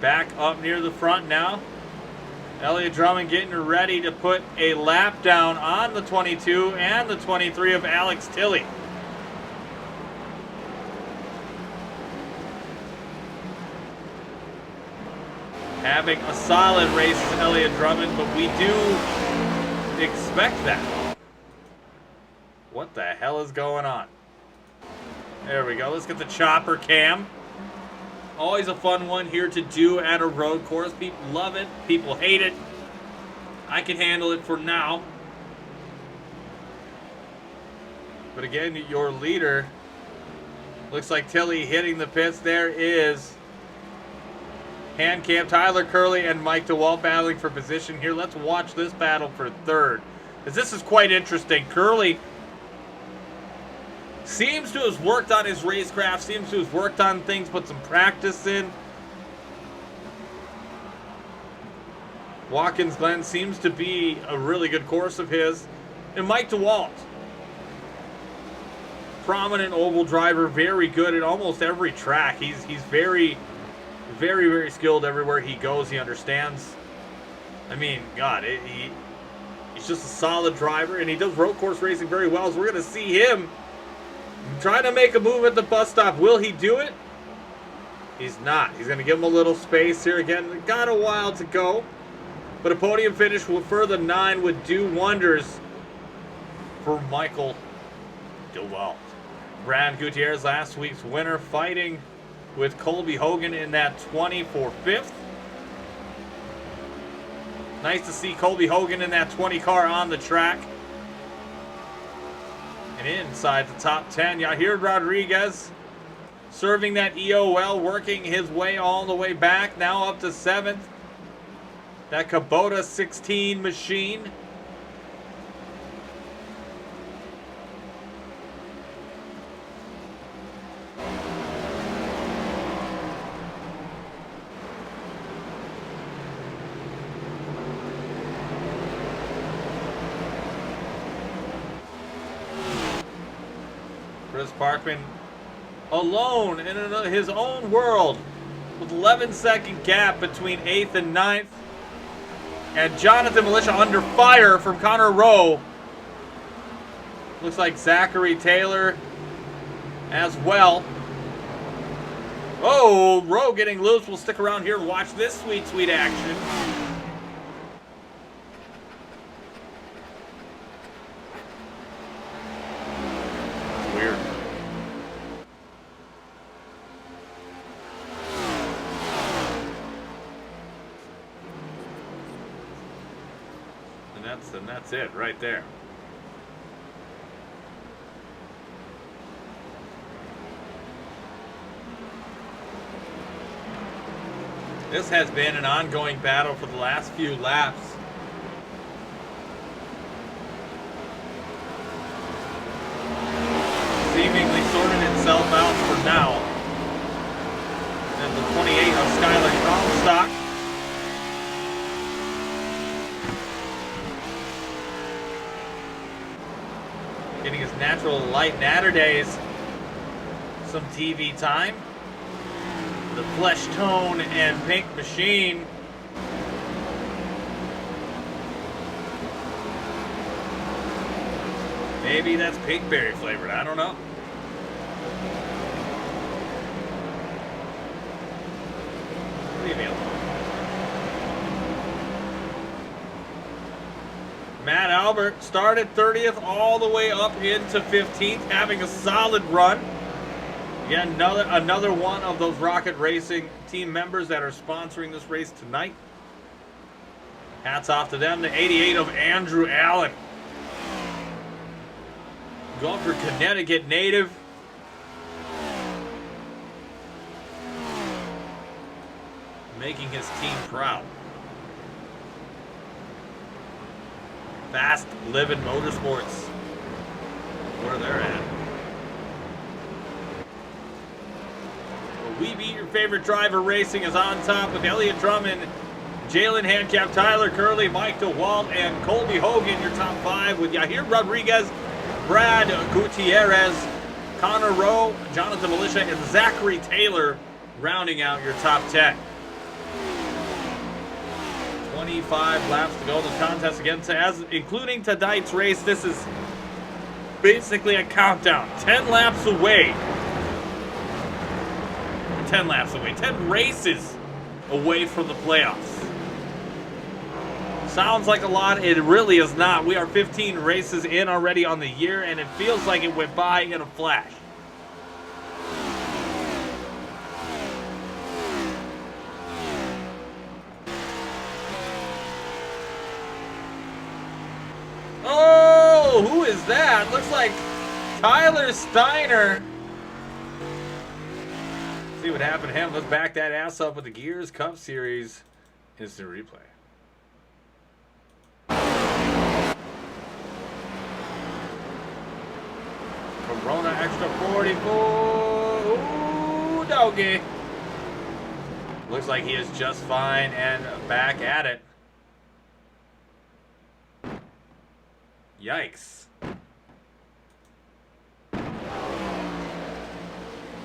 Back up near the front now. Elliott Drummond getting ready to put a lap down on the 22 and the 23 of Alex Tilley. Having a solid race is Elliott Drummond, but we do expect that. What the hell is going on? There we go. Let's get the chopper cam. Always a fun one here to do at a road course. People love it. People hate it. I can handle it for now. But again, your leader. Looks like Tilley hitting the pits. There is hand cam, Tyler Curley and Mike DeWalt battling for position here. Let's watch this battle for third, because this is quite interesting. Curley seems to have worked on his racecraft, seems to have worked on things, put some practice in. Watkins Glen seems to be a really good course of his. And Mike DeWalt, prominent oval driver, very good at almost every track. He's very, very, very skilled everywhere he goes. He understands. I mean, God, he's just a solid driver, and he does road course racing very well. So we're going to see him trying to make a move at the bus stop. Will he do it? He's not. He's going to give him a little space here. Again, got a while to go. But a podium finish for the 9 would do wonders for Michael DeWalt. Brad Gutierrez, last week's winner, fighting with Colby Hogan in that 20 for 5th. Nice to see Colby Hogan in that 20 car on the track. And inside the top 10, Yahir Rodriguez serving that EOL, working his way all the way back, now up to 7th. That Kubota 16 machine. Chris Parkman alone in his own world with 11-second gap between 8th and 9th. And Jonathan Militia under fire from Connor Rowe. Looks like Zachary Taylor as well. Oh, Rowe getting loose. We'll stick around here and watch this sweet, sweet action. Weird. And that's it right there. This has been an ongoing battle for the last few laps. Seemingly sorted itself out for now. And the 28 of Skylar Comstock. Getting his natural light natter days some TV time. The flesh tone and pink machine. Maybe that's pinkberry flavored, I don't know. Albert started 30th all the way up into 15th, having a solid run. Again, another one of those Rocket Racing team members that are sponsoring this race tonight. Hats off to them. The 88 of Andrew Allen. Going for Connecticut native. Making his team proud. Fast Living Motorsports. Where they're at. Well, We Beat Your Favorite Driver Racing is on top with Elliott Drummond, Jalen Handcap, Tyler Curley, Mike DeWalt, and Colby Hogan, your top 5, with Yahir Rodriguez, Brad Gutierrez, Connor Rowe, Jonathan Militia, and Zachary Taylor rounding out your top 10. 25 laps to go in the contest again, including tonight's race. This is basically a countdown. 10 laps away. 10 laps away. 10 races away from the playoffs. Sounds like a lot. It really is not. We are 15 races in already on the year, and it feels like it went by in a flash. Oh, who is that? Looks like Tyler Steiner. See what happened to him. Let's back that ass up with the Gears Cup Series instant replay. Corona extra 44. Ooh, doggy. Looks like he is just fine and back at it. Yikes.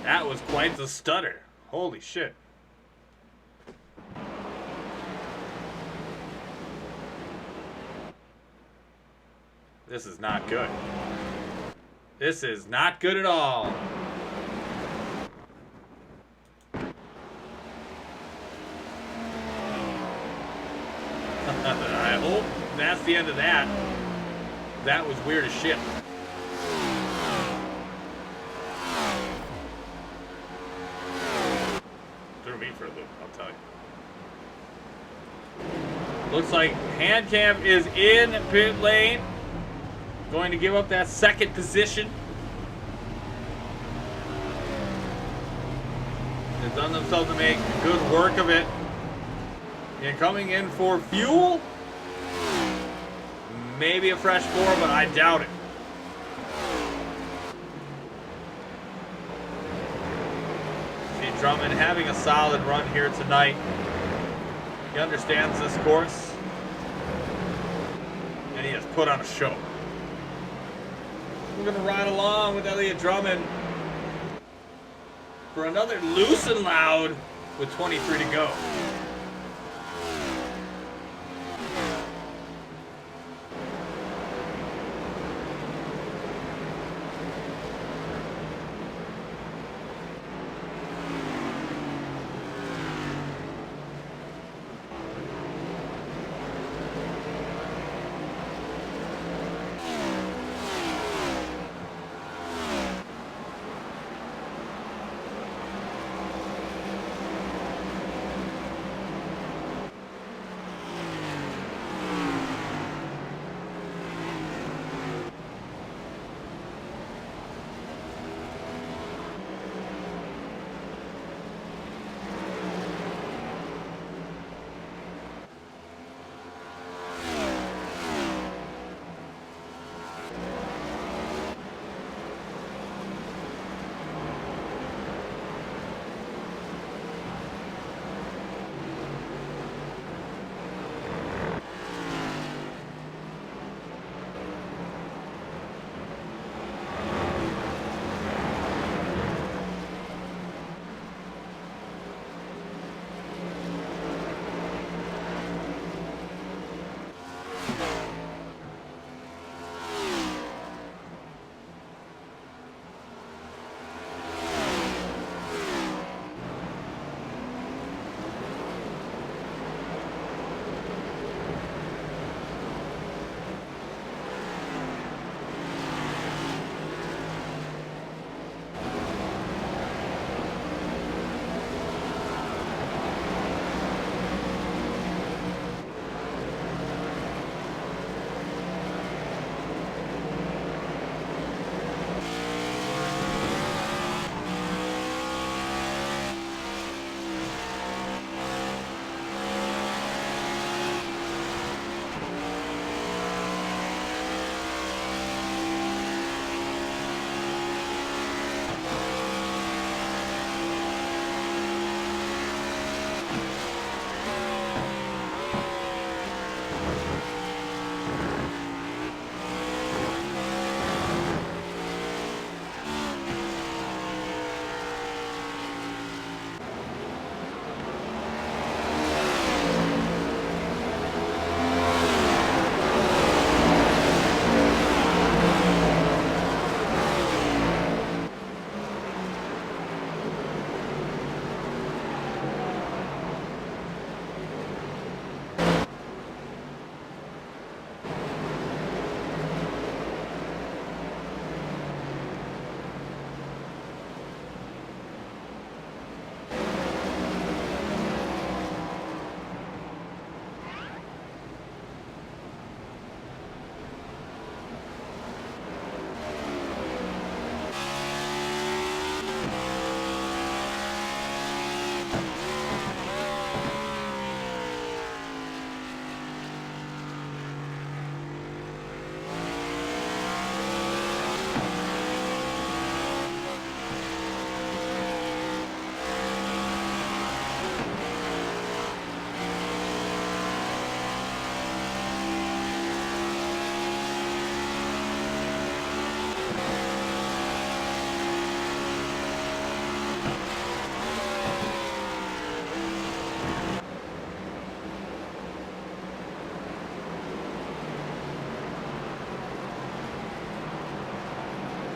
That was quite the stutter. Holy shit. This is not good. This is not good at all. I hope that's the end of that. That was weird as shit. Threw me for a loop, I'll tell you. Looks like Handcamp is in pit lane. Going to give up that second position. They've done themselves to make good work of it. And coming in for fuel. Maybe a fresh 4, but I doubt it. See Drummond having a solid run here tonight. He understands this course. And he has put on a show. We're going to ride along with Elliott Drummond for another loose and loud with 23 to go.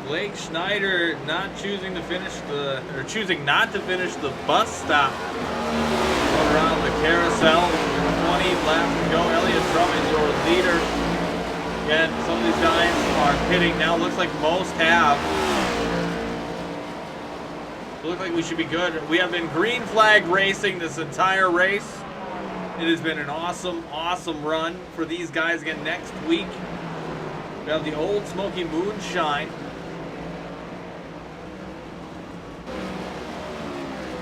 Blake Schneider choosing not to finish the bus stop. Going around the carousel. 20 laps to go. Elliott Drummond, your leader. Again, some of these guys are pitting now. Looks like most have. Looks like we should be good. We have been green flag racing this entire race. It has been an awesome, awesome run for these guys. Again, next week, we have the Old Smoky Moonshine.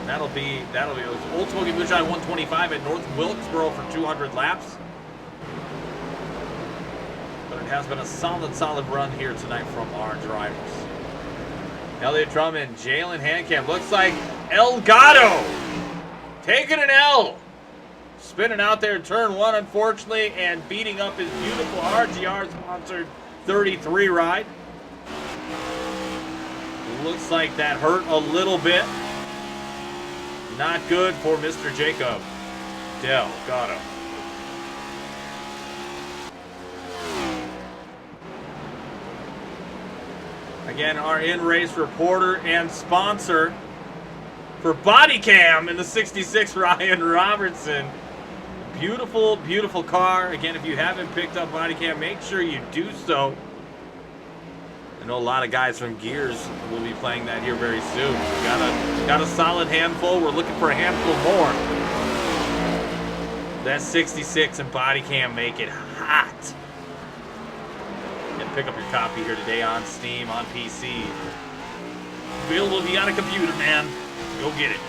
That'll be Old Smoky Moonshine 125 at North Wilkesboro for 200 laps. But it has been a solid run here tonight from our drivers. Elliott Drummond, Jalen Handcamp. Looks like Elgato taking an L. Spinning out there, turn one, unfortunately, and beating up his beautiful RGR-sponsored 33 ride. Looks like that hurt a little bit. Not good for Mr. Jacob Delgado. Again, our in-race reporter and sponsor for Body Cam in the 66, Ryan Robertson. Beautiful, beautiful car. Again, if you haven't picked up Body Cam, make sure you do so. I know a lot of guys from Gears will be playing that here very soon. Got a solid handful. We're looking for a handful more. That 66 and Body Cam make it hot. And pick up your copy here today on Steam, on PC. Available if you got a computer, man. Go get it.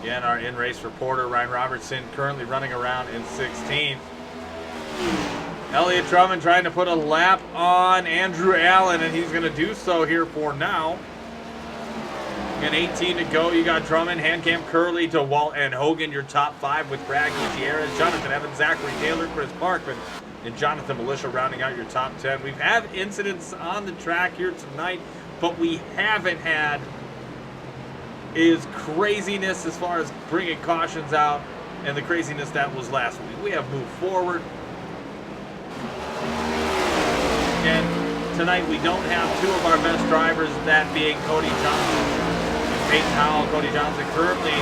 Again, our in-race reporter, Ryan Robertson, currently running around in 16th. Elliott Drummond trying to put a lap on Andrew Allen, and he's going to do so here for now. Again, 18 to go. You got Drummond, Handcamp, Curley, DeWalt, and Hogan, your top five with Brad Gutierrez, Jonathan Evans, Zachary Taylor, Chris Parkman, and Jonathan Militia rounding out your top 10. We've had incidents on the track here tonight, but we haven't had is craziness as far as bringing cautions out and the craziness that was last week. We have moved forward. And tonight we don't have two of our best drivers, that being Cody Johnson and Peyton Howell. Cody Johnson currently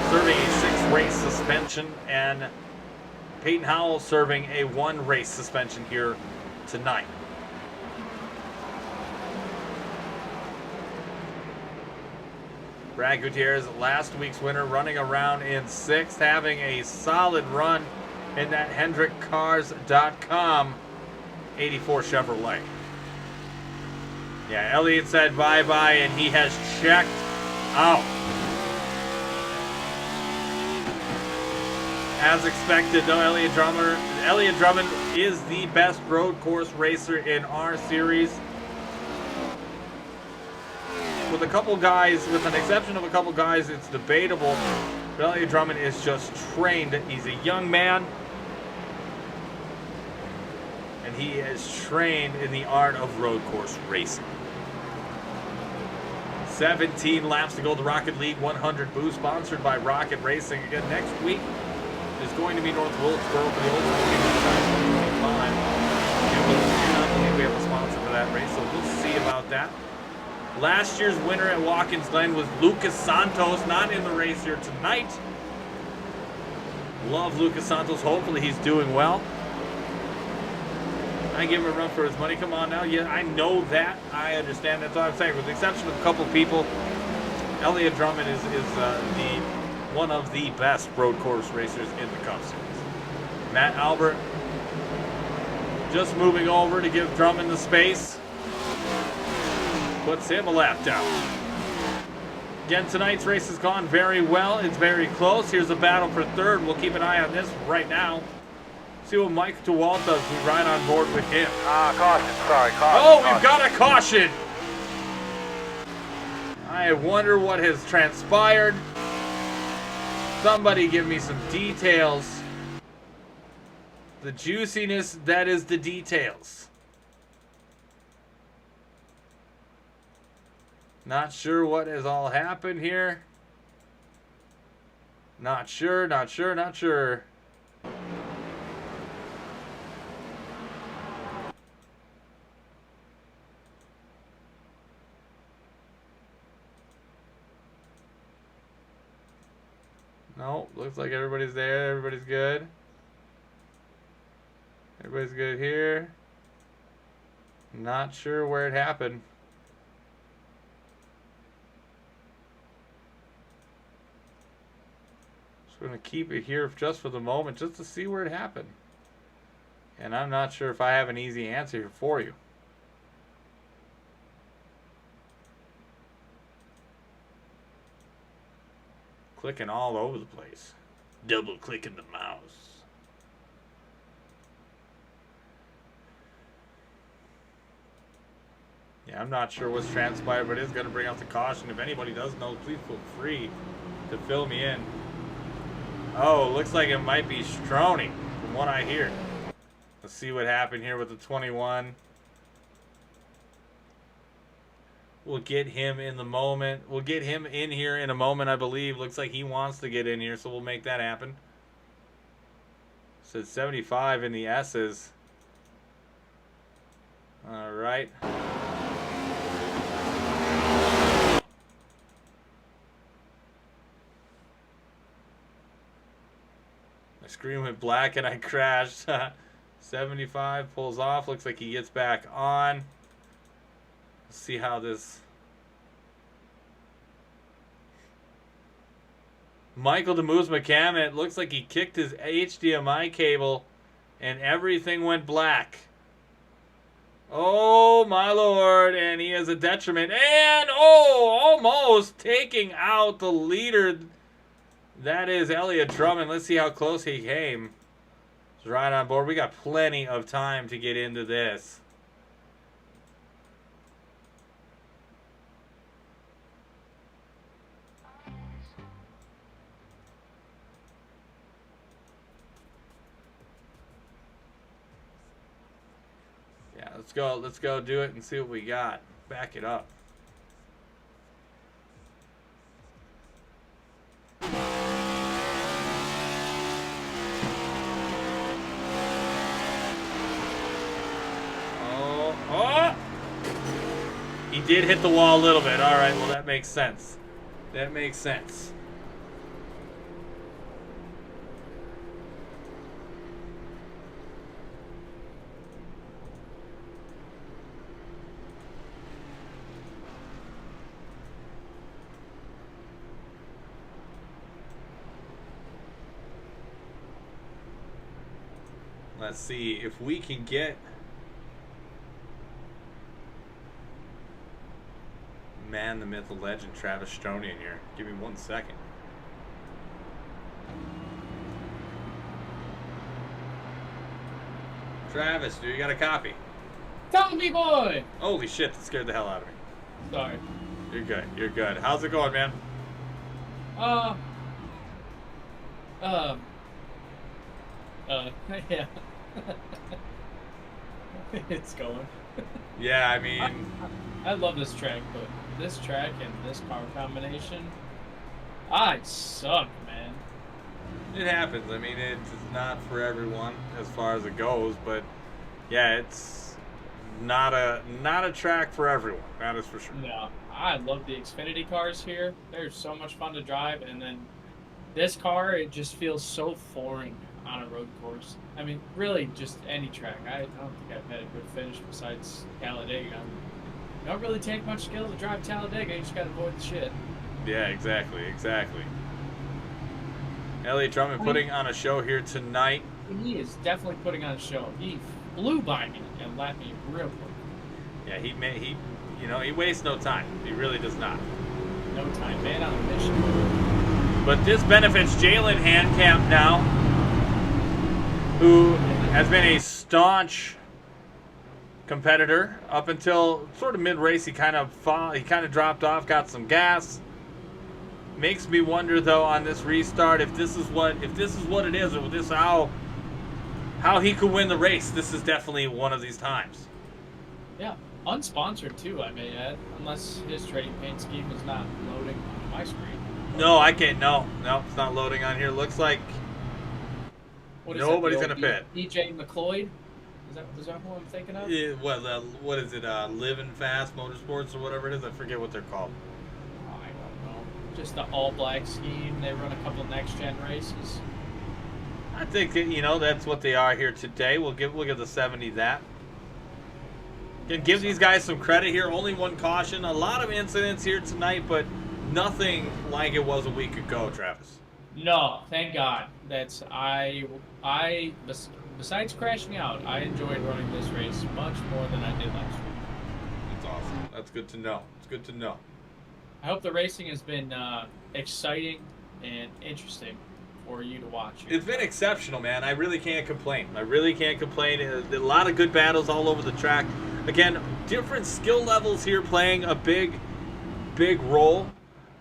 serving a 6-race suspension, and Peyton Howell serving a 1-race suspension here tonight. Brad Gutierrez, last week's winner, running around in 6th, having a solid run in that HendrickCars.com 84 Chevrolet. Yeah, Elliott said bye-bye, and he has checked out. As expected, though, Elliott Drummond is the best road course racer in our series. With a couple guys, with an exception of a couple guys, it's debatable. But Elliott Drummond is just trained. He's a young man, and he is trained in the art of road course racing. 17 laps to go. The Rocket League 100 boost, sponsored by Rocket Racing. Again, next week is going to be North Wilkesboro for the Old Smoky Moonshine 125. I don't believe we have a sponsor for that race, so we'll see about that. Last year's winner at Watkins Glen was Lucas Santos, not in the race here tonight. Love Lucas Santos. Hopefully he's doing well. I give him a run for his money. Come on now. Yeah, I know that. I understand. That's all I'm saying. With the exception of a couple people, Elliott Drummond is one of the best road course racers in the Cup Series. Matt Albert just moving over to give Drummond the space. Puts him a lap down. Again, tonight's race has gone very well. It's very close. Here's a battle for third. We'll keep an eye on this right now. See what Mike DeWalt does. We ride on board with him. Caution. Sorry, caution. Oh, we've got a caution. I wonder what has transpired. Somebody give me some details. The juiciness that is the details. Not sure what has all happened here. Not sure. Looks like everybody's there. Everybody's good. Everybody's good here. Not sure where it happened. Just going to keep it here just for the moment, just to see where it happened. And I'm not sure if I have an easy answer here for you. Clicking all over the place. Double clicking the mouse. Yeah, I'm not sure what's transpired, but it's going to bring out the caution. If anybody does know, please feel free to fill me in. Oh, looks like it might be Stroney, from what I hear. Let's see what happened here with the 21. We'll get him in the moment. We'll get him in here in a moment, I believe. Looks like he wants to get in here, so we'll make that happen. Says 75 in the S's. All right. My screen went black and I crashed. 75 pulls off. Looks like he gets back on. Let's see how this... Michael DeMoose McCammon, it looks like he kicked his HDMI cable and everything went black. Oh my lord, and he has a detriment. And oh, almost taking out the leader. That is Elliott Drummond. Let's see how close he came. He's right on board. We got plenty of time to get into this. Yeah, let's go do it and see what we got. Back it up. Oh! He did hit the wall a little bit. All right, well that makes sense. That makes sense. Let's see if we can get man, the myth, the legend, Travis Stroney in here. Give me 1 second. Travis, do you got a copy? Tell me, boy! Holy shit, that scared the hell out of me. Sorry. You're good, you're good. How's it going, man? Yeah. It's going. Yeah, I mean... I love this track, but this track and this car combination, I suck, man. It happens. I mean, it's not for everyone as far as it goes, but yeah, it's not a track for everyone. That is for sure. No, I love the Xfinity cars here. They're so much fun to drive, and then this car, it just feels so foreign on a road course. I mean, really, just any track. I don't think I've had a good finish besides Talladega. It don't really take much skill to drive Talladega. You just gotta avoid the shit. Yeah, exactly, exactly. Elliott Drummond putting on a show here tonight. He is definitely putting on a show. He flew by me and lapped me real quick. Yeah, he wastes no time. He really does not. No time, man, on a mission. But this benefits Jalen Handcamp now, who has been a staunch competitor up until sort of mid-race. He kind of dropped off, got some gas. Makes me wonder though on this restart if this is what it is, or this how he could win the race. This is definitely one of these times. Yeah, unsponsored too, I may add, unless his trading paint scheme is not loading on my screen. No, I can't. No, it's not loading on here. Looks like nobody's gonna pit. DJ McLeod. Is that who I'm thinking of? Yeah, what is it? Living Fast Motorsports or whatever it is. I forget what they're called. I don't know. Just the all-black scheme. They run a couple next-gen races. I think that, that's what they are here today. We'll give the 70 that. Can give these guys some credit here. Only one caution. A lot of incidents here tonight, but nothing like it was a week ago, Travis. No, thank God. Besides crashing out, I enjoyed running this race much more than I did last week. That's awesome. That's good to know. It's good to know. I hope the racing has been exciting and interesting for you to watch. It's been exceptional, man. I really can't complain. A lot of good battles all over the track. Again, different skill levels here playing a big role.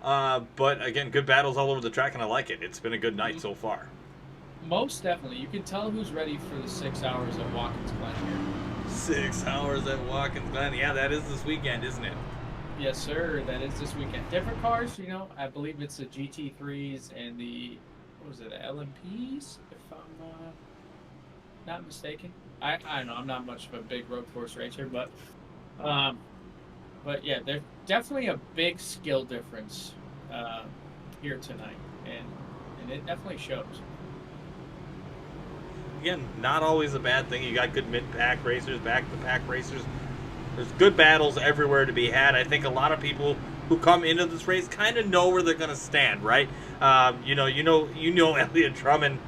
But again, good battles all over the track, and I like it. It's been a good night so far. Most definitely. You can tell who's ready for the 6 hours at Watkins Glen here. 6 hours at Watkins Glen. Yeah, that is this weekend, isn't it? Yes, sir. That is this weekend. Different cars, I believe it's the GT3s and the LMPs, if I'm not mistaken. I don't know. I'm not much of a big road course racer, but yeah, there's definitely a big skill difference here tonight, and it definitely shows. Again, not always a bad thing. You got good mid-pack racers, back-to-pack racers. There's good battles everywhere to be had. I think a lot of people who come into this race kind of know where they're going to stand, right? You know, Elliott Drummond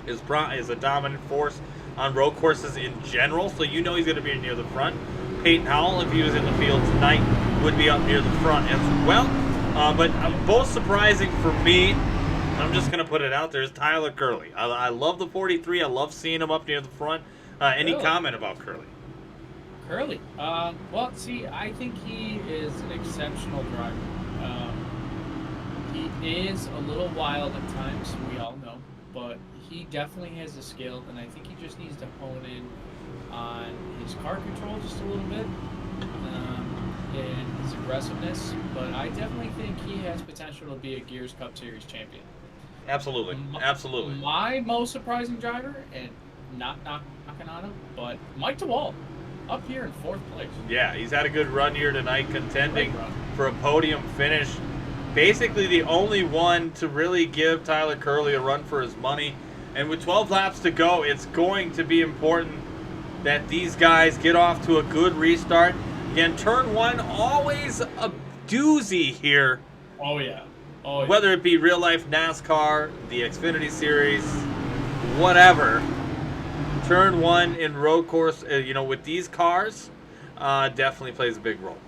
is a dominant force on road courses in general, so he's going to be near the front. Peyton Howell, if he was in the field tonight, would be up near the front as well. But most surprising for me, I'm just going to put it out there, is Tyler Curley. I love the 43. I love seeing him up near the front. Any comment about Curley? Curley. Well, see, I think he is an exceptional driver. He is a little wild at times, we all know, but he definitely has the skill, and I think he just needs to hone in on his car control just a little bit, and his aggressiveness. But I definitely think he has potential to be a Gears Cup Series champion. Absolutely. Absolutely. My most surprising driver, and not knocking on him, but Mike DeWalt. Up here in 4th place. Yeah, he's had a good run here tonight, contending for a podium finish. Basically the only one to really give Tyler Curley a run for his money. And with 12 laps to go, it's going to be important that these guys get off to a good restart. Again, turn 1, always a doozy here. Oh, yeah. Oh, yeah. Whether it be real life NASCAR, the Xfinity Series, whatever. Turn 1 in road course, with these cars, definitely plays a big role.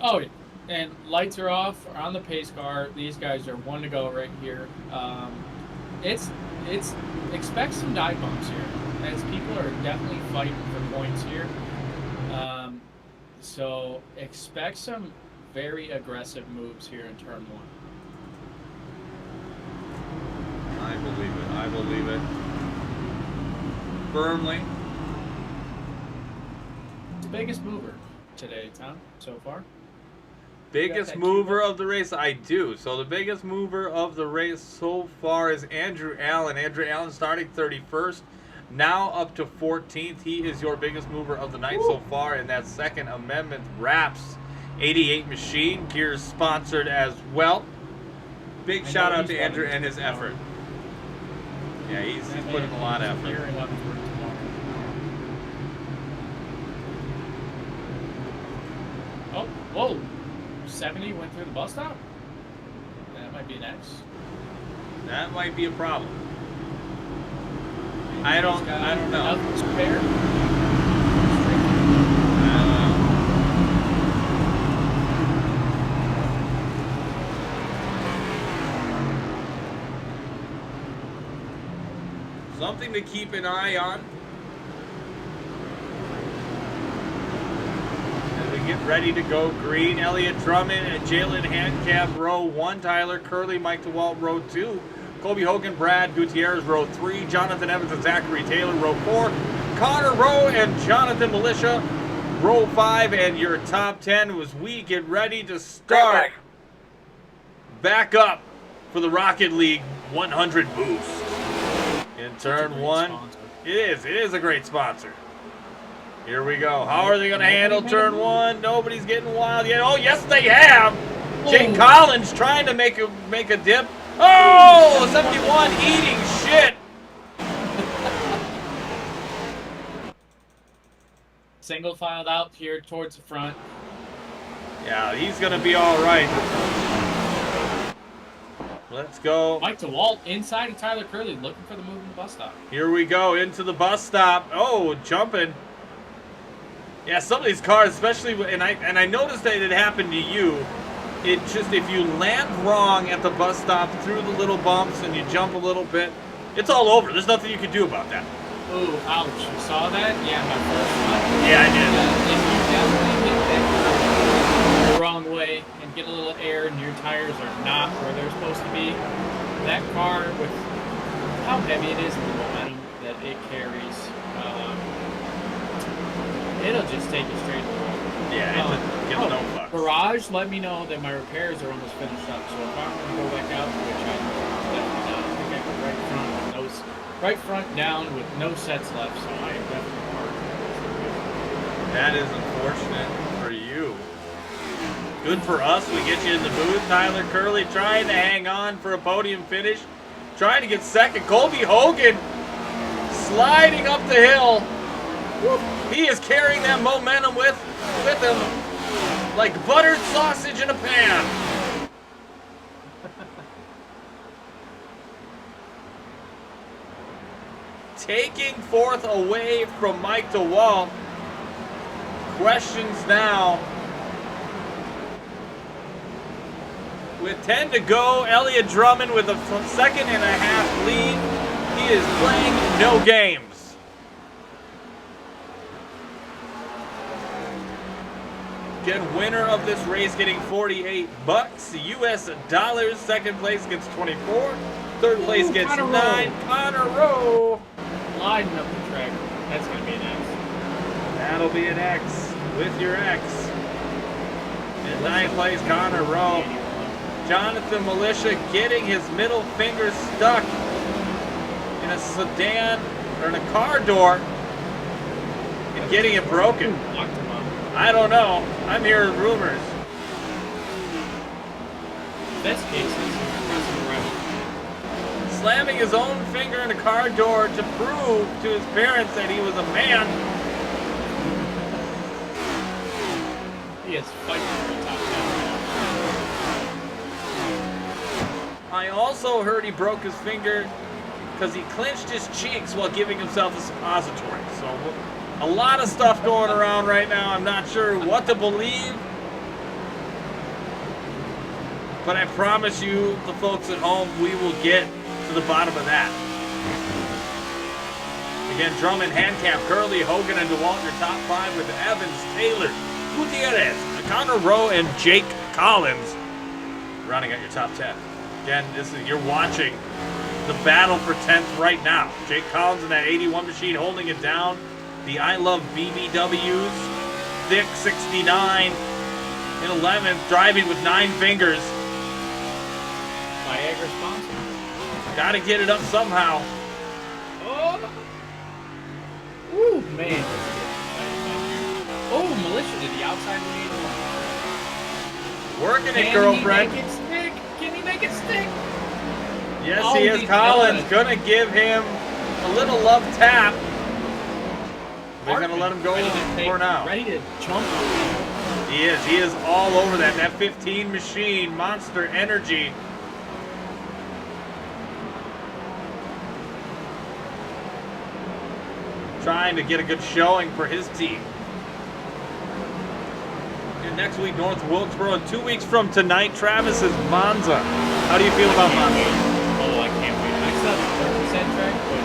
Oh, yeah. And lights are off on the pace car. These guys are one to go right here. It's expect some dive bumps here, as people are definitely fighting for points here. So expect some very aggressive moves here in turn 1. I believe it. Firmly. The biggest mover today, Tom, so far? Biggest mover of the race? I do. So the biggest mover of the race so far is Andrew Allen. Andrew Allen starting 31st, now up to 14th. He is your biggest mover of the night so far in that Second Amendment Wraps 88 machine. Gears sponsored as well. Big shout out to Andrew and his effort. Yeah, he's putting a lot of effort. Oh, whoa. 70 went through the bus stop? That might be an X. That might be a problem. I don't know. Nothing's fair. Something to keep an eye on as we get ready to go green. Elliott Drummond and Jalen Handcap, row 1. Tyler Curley, Mike DeWalt, row 2. Colby Hogan, Brad Gutierrez, row 3. Jonathan Evans and Zachary Taylor, row 4. Connor Rowe and Jonathan Militia, row 5. And your top 10 as we get ready to start. Back up for the Rocket League 100 boost. In turn 1, it is a great sponsor. Here we go. How are they going to handle turn 1? Nobody's getting wild yet. Oh, yes, they have. Jake Collins trying to make a dip. Oh, 71 eating shit. Single filed out here towards the front. Yeah, he's going to be all right. Let's go. Mike DeWalt inside of Tyler Curley looking for the moving bus stop. Here we go into the bus stop. Oh, jumping. Yeah, some of these cars, especially, and I noticed that it happened to you. It just, if you land wrong at the bus stop through the little bumps and you jump a little bit, it's all over. There's nothing you can do about that. Ooh, ouch. You saw that? Yeah, my first one. Yeah, I did. If you definitely hit that the wrong way and get a little air and your tires are not where they're supposed to be, that car, with how heavy it is and the momentum that it carries, it'll just take you straight to the road. Yeah, it gives no fucks. Garage let me know that my repairs are almost finished up, so if I'm going to go back out, which I definitely not, I think I go right front down with no sets left, so I am definitely parked. That is unfortunate for you. Good for us. We get you in the booth. Tyler Curley trying to hang on for a podium finish. Trying to get second. Colby Hogan sliding up the hill. He is carrying that momentum with him like buttered sausage in a pan. Taking fourth away from Mike DeWalt. Questions now. With 10 to go, Elliott Drummond with a second and a half lead. He is playing no games. Again, winner of this race getting $48. US dollars. Second place gets 24. Third place gets Connor 9. Rowe. Connor Rowe. Sliding up the track. That's going to be an X. That'll be an X with your X. In ninth place, Connor Rowe. Jonathan Militia getting his middle finger stuck in a sedan or in a car door and getting it broken. I don't know. I'm hearing rumors. Best cases. Slamming his own finger in a car door to prove to his parents that he was a man. He is fighting for the top 10. I also heard he broke his finger because he clenched his cheeks while giving himself a suppository. So a lot of stuff going around right now. I'm not sure what to believe. But I promise you, the folks at home, we will get to the bottom of that. Again, Drummond, Handcap, Curley, Hogan, and DeWalt, your top 5 with Evans, Taylor, Gutierrez, Connor Rowe, and Jake Collins rounding out your top 10. Again, you're watching the battle for 10th right now. Jake Collins in that 81 machine holding it down. The I Love BBWs, Thick 69 in 11th, driving with 9 fingers. Viagra sponsor. Got to get it up somehow. Oh! Ooh, man. Oh, Militia did the outside lead. Working it, girlfriend. Can he make it stick? Can he make it stick? Yes, Oh, he is. he Collins does. going to give him a little love tap. They're going to let him go for now. Ready to jump. He is. He is all over that. That 15 machine, Monster Energy. Trying to get a good showing for his team. And next week, North Wilkesboro. And 2 weeks from tonight, Travis is Monza. How do you feel about Monza? Oh, I can't wait. I still have a 30% track, but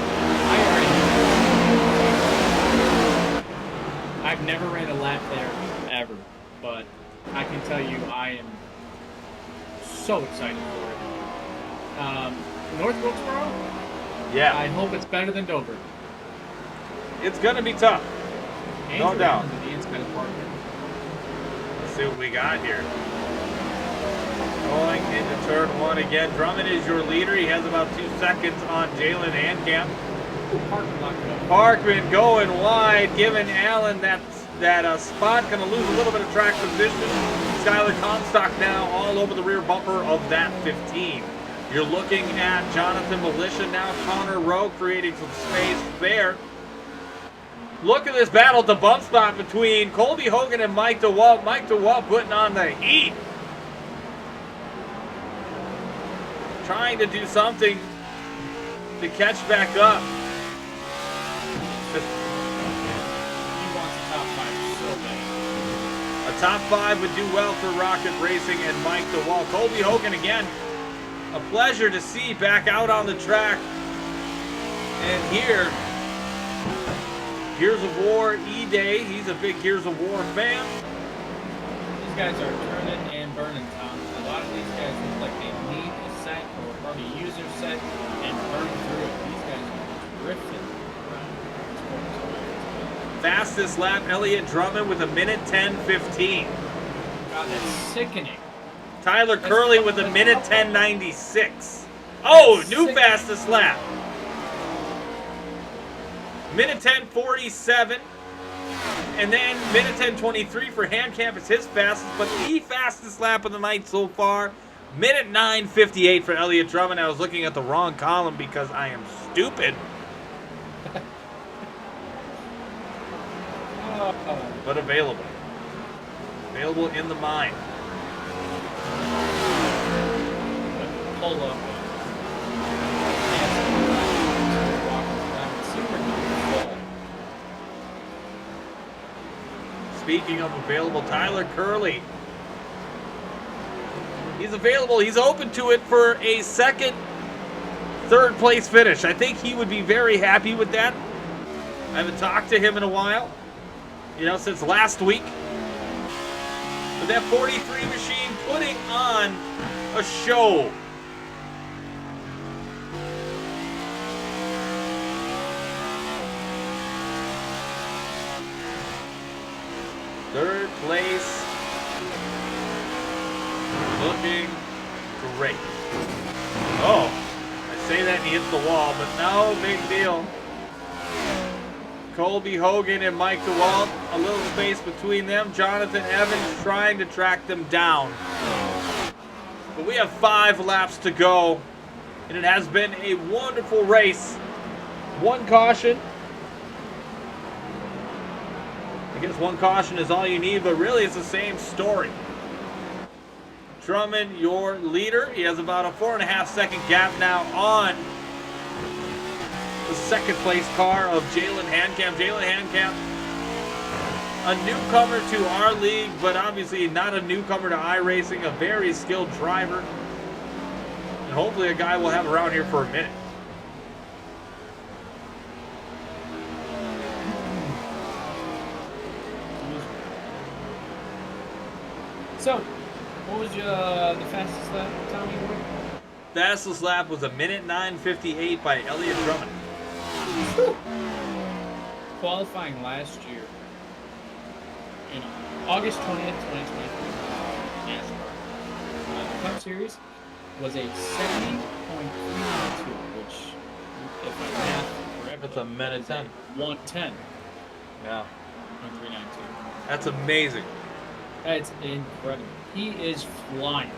I've never ran a lap there, ever. But I can tell you, I am so excited for it. North Wilkesboro? Yeah. I hope it's better than Dover. It's going to be tough. No doubt. The inside of Parker. Let's see what we got here. Going into turn 1 again. Drummond is your leader. He has about 2 seconds on Jalen Handcamp. Parkman locked up. Parkman going wide, giving Allen that spot. Going to lose a little bit of track position. Skylar Comstock now all over the rear bumper of that 15. You're looking at Jonathan Militia now, Connor Rowe creating some space there. Look at this battle at the bump spot between Colby Hogan and Mike DeWalt. Mike DeWalt putting on the heat. Trying to do something to catch back up. He wants a top 5 so bad. A top 5 would do well for Rocket Racing and Mike DeWalt. Colby Hogan again. A pleasure to see back out on the track. And here, Gears of War E-Day. He's a big Gears of War fan. These guys are turning and burning, Tom. A lot of these guys look like they need a set or probably a user set and burn through it. These guys are drifting around. Fastest lap, Elliott Drummond with a minute 10:15. God, that's sickening. Tyler Curley with a minute 10:96. Oh, new fastest lap. Minute 10:47. And then minute 10:23 for Handcamp is his fastest, but the fastest lap of the night so far. Minute 9:58 for Elliott Drummond. I was looking at the wrong column because I am stupid. But available. Available in the mine. Pull up. Speaking of available, Tyler Curley. He's available. He's open to it for a second, third place finish. I think he would be very happy with that. I haven't talked to him in a while, since last week. But that 43 machine putting on a show. Third place. Looking great. Oh, I say that and he hits the wall, but no big deal. Colby Hogan and Mike DeWalt, a little space between them. Jonathan Evans trying to track them down. But we have 5 laps to go, and it has been a wonderful race. One caution. I guess one caution is all you need, but really it's the same story. Drummond, your leader. He has about a 4.5 second gap now on the second place car of Jalen Handcamp. Jalen Handcamp, a newcomer to our league, but obviously not a newcomer to iRacing, a very skilled driver. And hopefully a guy we'll have around here for a minute. So, what was the fastest lap, Tommy? Fastest lap was a minute 9:58 by Elliott Drummond. Qualifying last year, August 20th, 2023, NASCAR. The Cup Series was a 70.392, which, if I math correctly, That's a minute 10. 110. Yeah. 0.392. That's amazing. That's incredible. He is flying.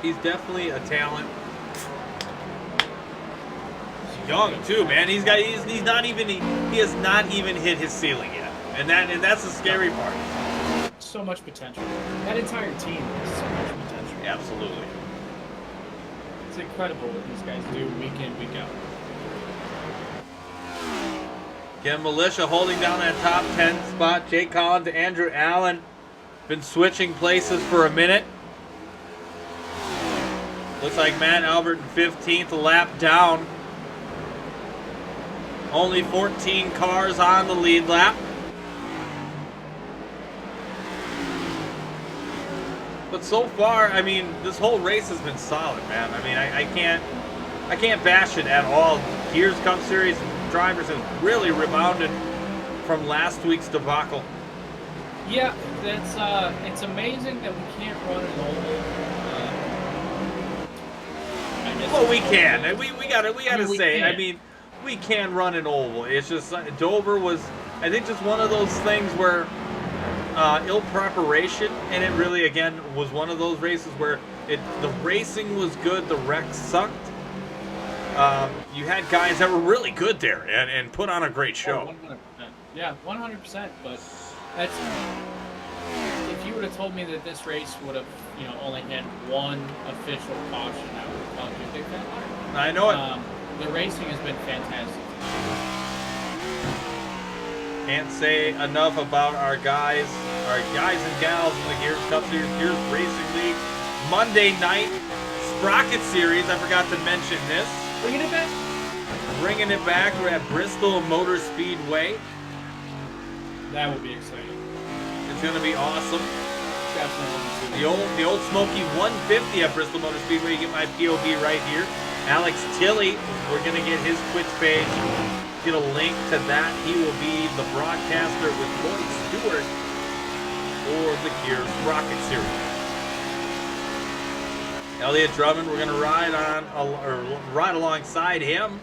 He's definitely a talent. He's young too, man. He's not even he has not even hit his ceiling yet, and that's the scary part. So much potential. That entire team has so much potential. Absolutely. It's incredible what these guys do week in, week out. Again, Militia holding down that top 10 spot. Jake Collins, Andrew Allen, been switching places for a minute. Looks like Matt Albert in 15th, a lap down. Only 14 cars on the lead lap. But so far, I mean, this whole race has been solid, man. I mean, I can't bash it at all. Gears Cup Series drivers have really rebounded from last week's debacle. Yeah, that's it's amazing that we can't run an oval. Well, we can. We gotta we say. can. I mean, we can run an oval. It's just Dover was, I think, just one of those things where ill preparation, and it really, again, was one of those races where the racing was good, the wreck sucked. You had guys that were really good there and put on a great show. 100%. Yeah, 100%. But that's if you would have told me that this race would have, only had one official caution, I would have called you a big fan. I know it. The racing has been fantastic. Can't say enough about our guys and gals in the Gears Cup Series, Gears Racing League Monday night Sprocket Series. I forgot to mention this. Bringing it back. Bringing it back. We're at Bristol Motor Speedway. That would be exciting. It's going to be awesome. Definitely. The old Smoky 150 at Bristol Motor Speedway. You get my POV right here. Alex Tilley, we're going to get his Twitch page. Get a link to that. He will be the broadcaster with Lloyd Stewart for the Gears Rocket Series. Elliott Drummond, we're going to ride alongside him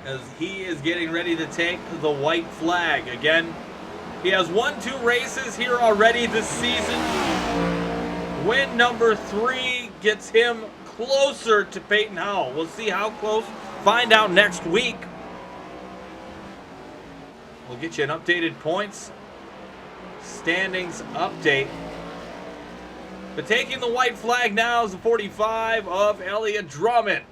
as he is getting ready to take the white flag. Again, he has won 2 races here already this season. Win number 3 gets him closer to Peyton Howell. We'll see how close. Find out next week. We'll get you an updated points standings update. But taking the white flag now is the 45 of Elliott Drummond.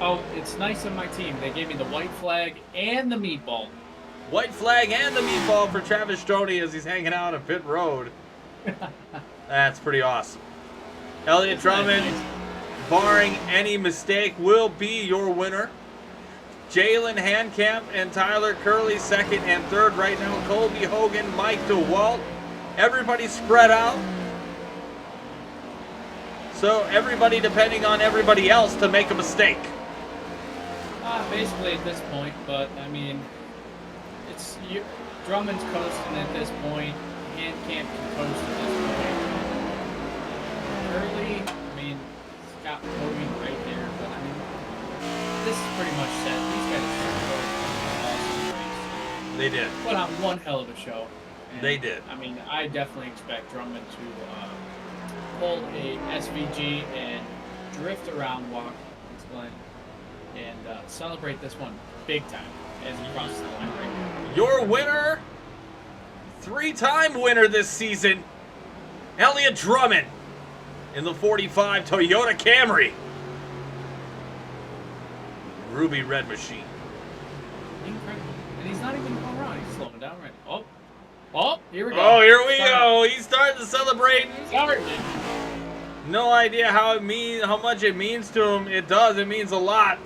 Oh, it's nice of my team. They gave me the white flag and the meatball. White flag and the meatball for Travis Strode as he's hanging out on pit road. That's pretty awesome. Elliott Drummond, nice. barring any mistake, will be your winner. Jalen Handcamp and Tyler Curley, 2nd and 3rd right now. Colby Hogan, Mike DeWalt. Everybody spread out. So everybody depending on everybody else to make a mistake. Basically at this point, but I mean, Drummond's coasting at this point. Handcamp can coast at this point. Curley, I mean, Scott Hogan right there, but I mean, this is pretty much set. These guys are awesome race. They did. Put on one hell of a show. And, They did. I mean, I definitely expect Drummond to pull a SVG and drift around Watkins, Glen, and celebrate this one big time as he crosses the line right here. Your winner, 3-time winner this season, Elliott Drummond in the 45 Toyota Camry. Ruby Red Machine. Incredible. And he's not even going around. He's slowing down right now. Oh, here we go. Oh, here we go. He's starting to celebrate. Starting. No idea how much it means to him. It does. It means a lot.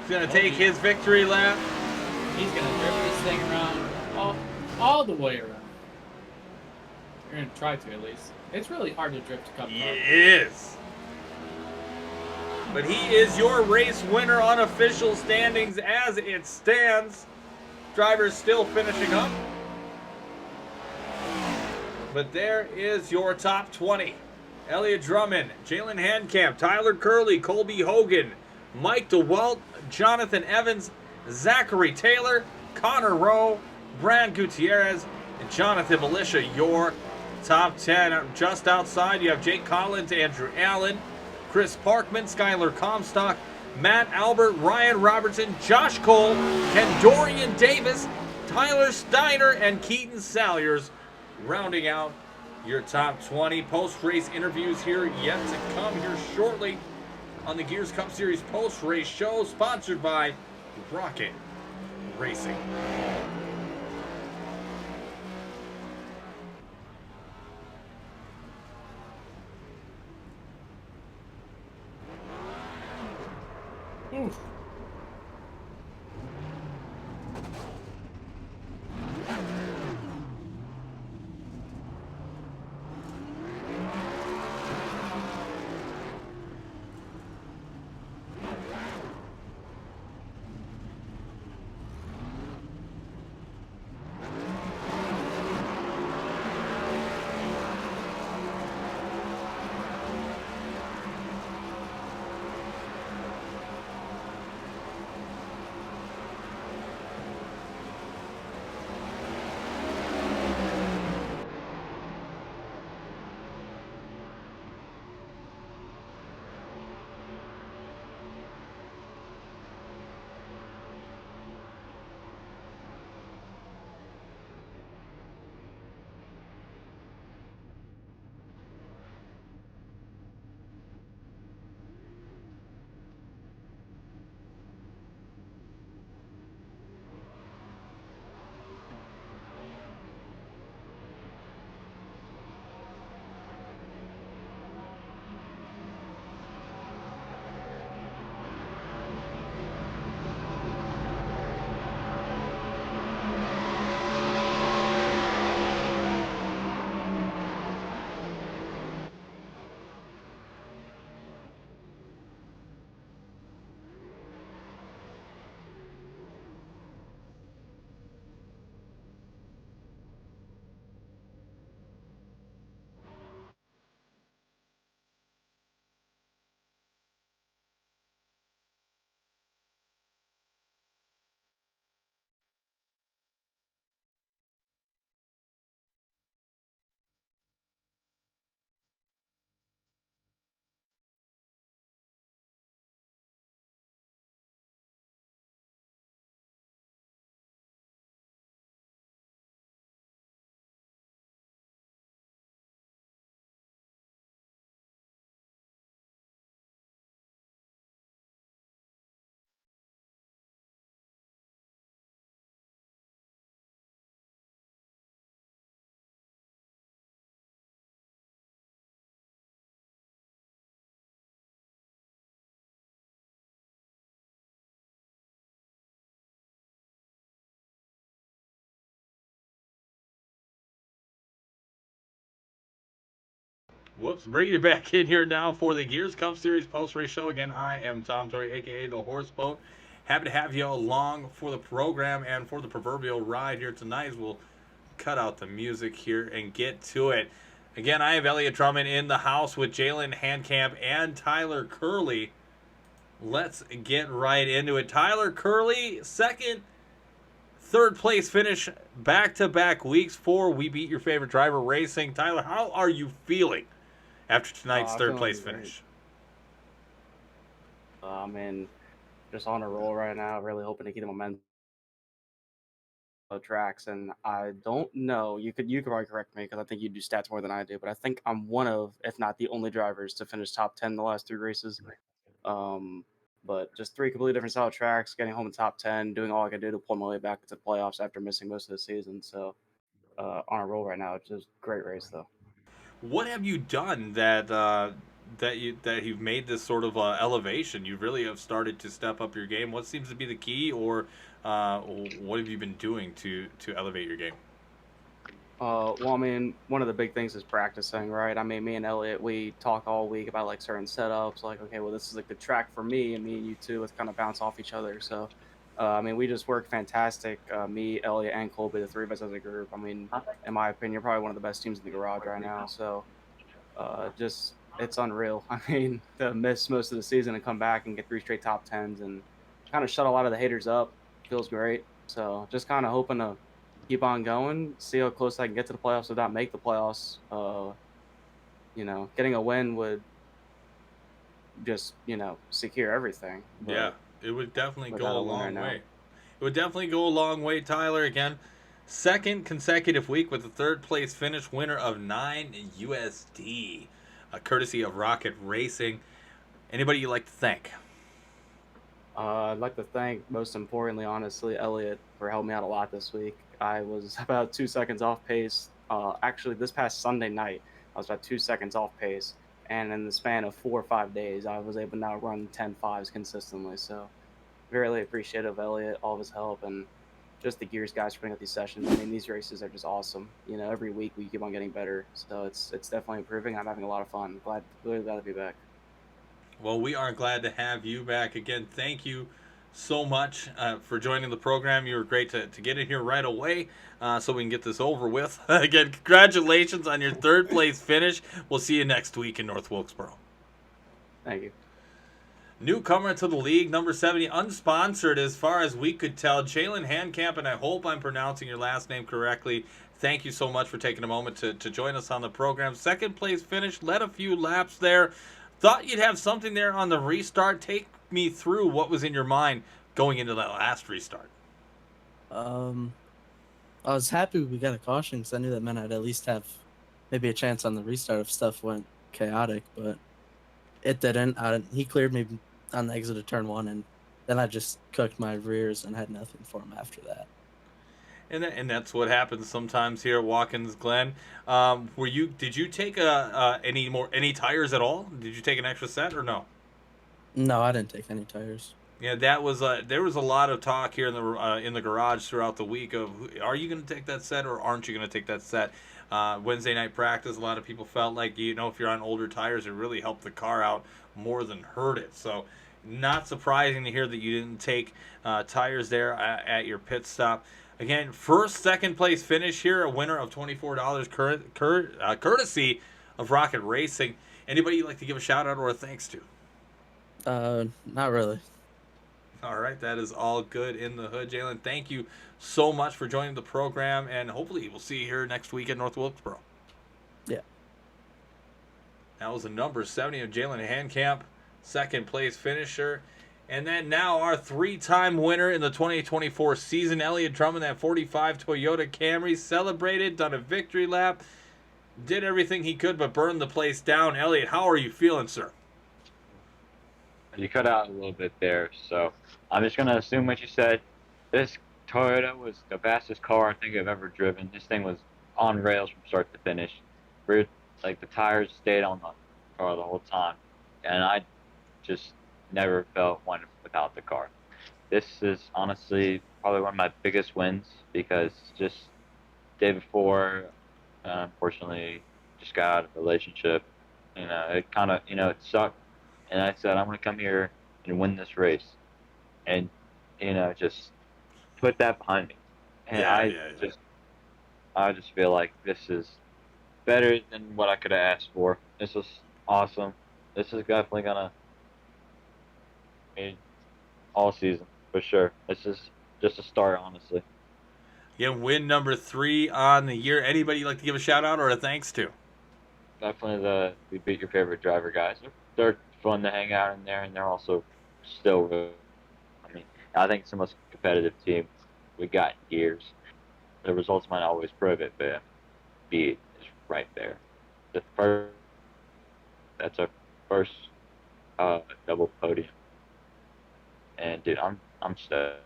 He's going to take his victory lap. He's going to drift this thing around all the way around. You're going to try to, at least. It's really hard to drift a cup car. It is. But he is your race winner on official standings as it stands. Drivers still finishing up. But there is your top 20. Elliott Drummond, Jalen Handcamp, Tyler Curley, Colby Hogan, Mike DeWalt, Jonathan Evans, Zachary Taylor, Connor Rowe, Brad Gutierrez, and Jonathan Militia, your top 10. Just outside, you have Jake Collins, Andrew Allen, Chris Parkman, Skylar Comstock, Matt Albert, Ryan Robertson, Josh Cole, Ken Dorian Davis, Tyler Steiner, and Keaton Salyers, rounding out your top 20. Post-race interviews here yet to come here shortly on the Gears Cup Series post-race show, sponsored by Rocket Racing. Oof. Whoops, bringing you back in here now for the Gears Cup Series post-race show. Again, I am Tom Torrey, a.k.a. The Horse Boat. Happy to have you along for the program and for the proverbial ride here tonight as we'll cut out the music here and get to it. Again, I have Elliot Drummond in the house with Jalen Handcamp and Tyler Curley. Let's get right into it. Tyler Curley, third place finish back-to-back weeks for We Beat Your Favorite Driver Racing. Tyler, how are you feeling after tonight's third place finish? I'm in just on a roll right now, really hoping to keep the momentum of tracks. And I don't know, you could probably correct me because I think you do stats more than I do, but I think I'm one of, if not the only drivers to finish top 10 the last 3 races. But just 3 completely different style tracks, getting home in top 10, doing all I could do to pull my way back into the playoffs after missing most of the season. So on a roll right now. It's just a great race though. What have you done that you've made this sort of elevation? You really have started to step up your game. What seems to be the key, or what have you been doing to elevate your game? Well, I mean, one of the big things is practicing, right? I mean, me and Elliot, we talk all week about like certain setups, like, okay, well, this is like the track for me, and me and you two, let's kind of bounce off each other. So, I mean, we just work fantastic. Me, Elliot, and Colby, the 3 of us as a group. I mean, in my opinion, probably one of the best teams in the garage right now. So, just it's unreal. I mean, to miss most of the season and come back and get 3 straight top 10s and kind of shut a lot of the haters up feels great. So, just kind of hoping to keep on going, see how close I can get to the playoffs without make the playoffs. Getting a win would just, secure everything. Yeah, it would definitely go without a a win right long now. way. It would definitely go a long way, Tyler. Again, second consecutive week with a third place finish, winner of 9 USD, courtesy of Rocket Racing. Anybody you'd like to thank? I'd like to thank, most importantly, honestly, Elliot for helping me out a lot this week. I was about 2 seconds off pace. Actually, this past Sunday night, I was about 2 seconds off pace. And in the span of 4 or 5 days, I was able to now run 10.5s consistently. So, really appreciative of Elliot, all of his help, and just the Gears guys for putting up these sessions. I mean, these races are just awesome. Every week we keep on getting better. So, it's definitely improving. I'm having a lot of fun. Really glad to be back. Well, we are glad to have you back again. Thank you so much for joining the program. You were great to get in here right away so we can get this over with. Again, congratulations on your third place finish. We'll see you next week in North Wilkesboro. Thank you. Newcomer to the league, number 70, unsponsored as far as we could tell, Jalen Handcamp, and I hope I'm pronouncing your last name correctly. Thank you so much for taking a moment to join us on the program. Second place finish, led a few laps there. Thought you'd have something there on the restart. Take me through what was in your mind going into that last restart. I was happy we got a caution because I knew that meant I'd at least have maybe a chance on the restart if stuff went chaotic, but it didn't. He cleared me on the exit of turn 1, and then I just cooked my rears and had nothing for him after that. And that's what happens sometimes here at Watkins, Glen. Did you take any tires at all? Did you take an extra set or no? No, I didn't take any tires. Yeah, that was there was a lot of talk here in the garage throughout the week of are you going to take that set or aren't you going to take that set? Wednesday night practice, a lot of people felt like if you're on older tires, it really helped the car out more than hurt it. So, not surprising to hear that you didn't take tires there at your pit stop. Again, second place finish here, a winner of $24 courtesy of Rocket Racing. Anybody you'd like to give a shout out or a thanks to? Not really. All right, that is all good in the hood. Jalen, thank you so much for joining the program, and hopefully we'll see you here next week at North Wilkesboro. Yeah. That was the number 70 of Jalen Handcamp, second place finisher. And then now our 3-time winner in the 2024 season, Elliot Drummond, that 45 Toyota Camry, celebrated, done a victory lap, did everything he could but burned the place down. Elliot, how are you feeling, sir? You cut out a little bit there, so I'm just going to assume what you said. This Toyota was the fastest car I think I've ever driven. This thing was on rails from start to finish. The tires stayed on the car the whole time, and I just never felt one without the car. This is honestly probably one of my biggest wins because just day before, unfortunately, just got out of a relationship, It kind of, it sucked. And I said, I'm going to come here and win this race. And, just put that behind me. And Yeah. I just feel like this is better than what I could have asked for. This was awesome. This is definitely going to be all season, for sure. This is just a start, honestly. Again, win number 3 on the year. Anybody you'd like to give a shout out or a thanks to? Definitely we beat your favorite driver guys. They're fun to hang out in there, and they're also still really, I think it's the most competitive team we got in years. The results might not always prove it, but beat is right there. That's our first double podium, and dude, I'm stoked.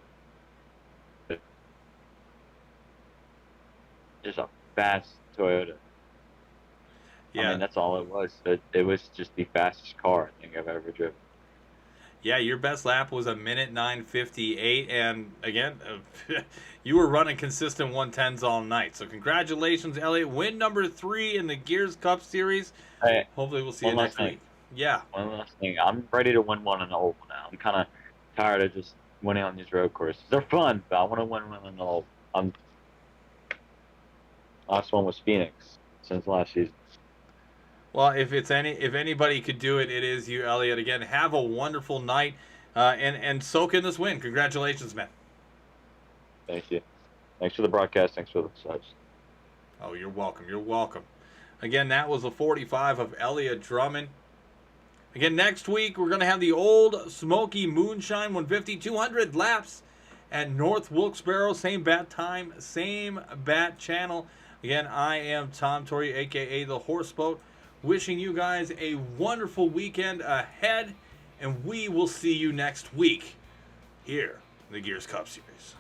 Just a fast Toyota. Yeah. That's all it was. It was just the fastest car I think I've ever driven. Yeah, your best lap was 1:09:58, and again, you were running consistent 110s all night. So congratulations, Elliot. Win number 3 in the Gears Cup Series. Hey, Hopefully we'll see you next week. Yeah. One last thing. I'm ready to win one in the oval now. I'm kind of tired of just winning on these road courses. They're fun, but I want to win one in the oval. Last one was Phoenix since last season. Well, if anybody could do it, it is you, Elliot. Again, have a wonderful night, and soak in this win. Congratulations, man. Thank you. Thanks for the broadcast. Thanks for the subs. Oh, you're welcome. You're welcome. Again, that was the 45 of Elliot Drummond. Again, next week, we're going to have the Old Smoky Moonshine 150, 200 laps at North Wilkes-Barre. Same bat time, same bat channel. Again, I am Tom Torrey, a.k.a. The Horse Boat, wishing you guys a wonderful weekend ahead, and we will see you next week here in the Gears Cup Series.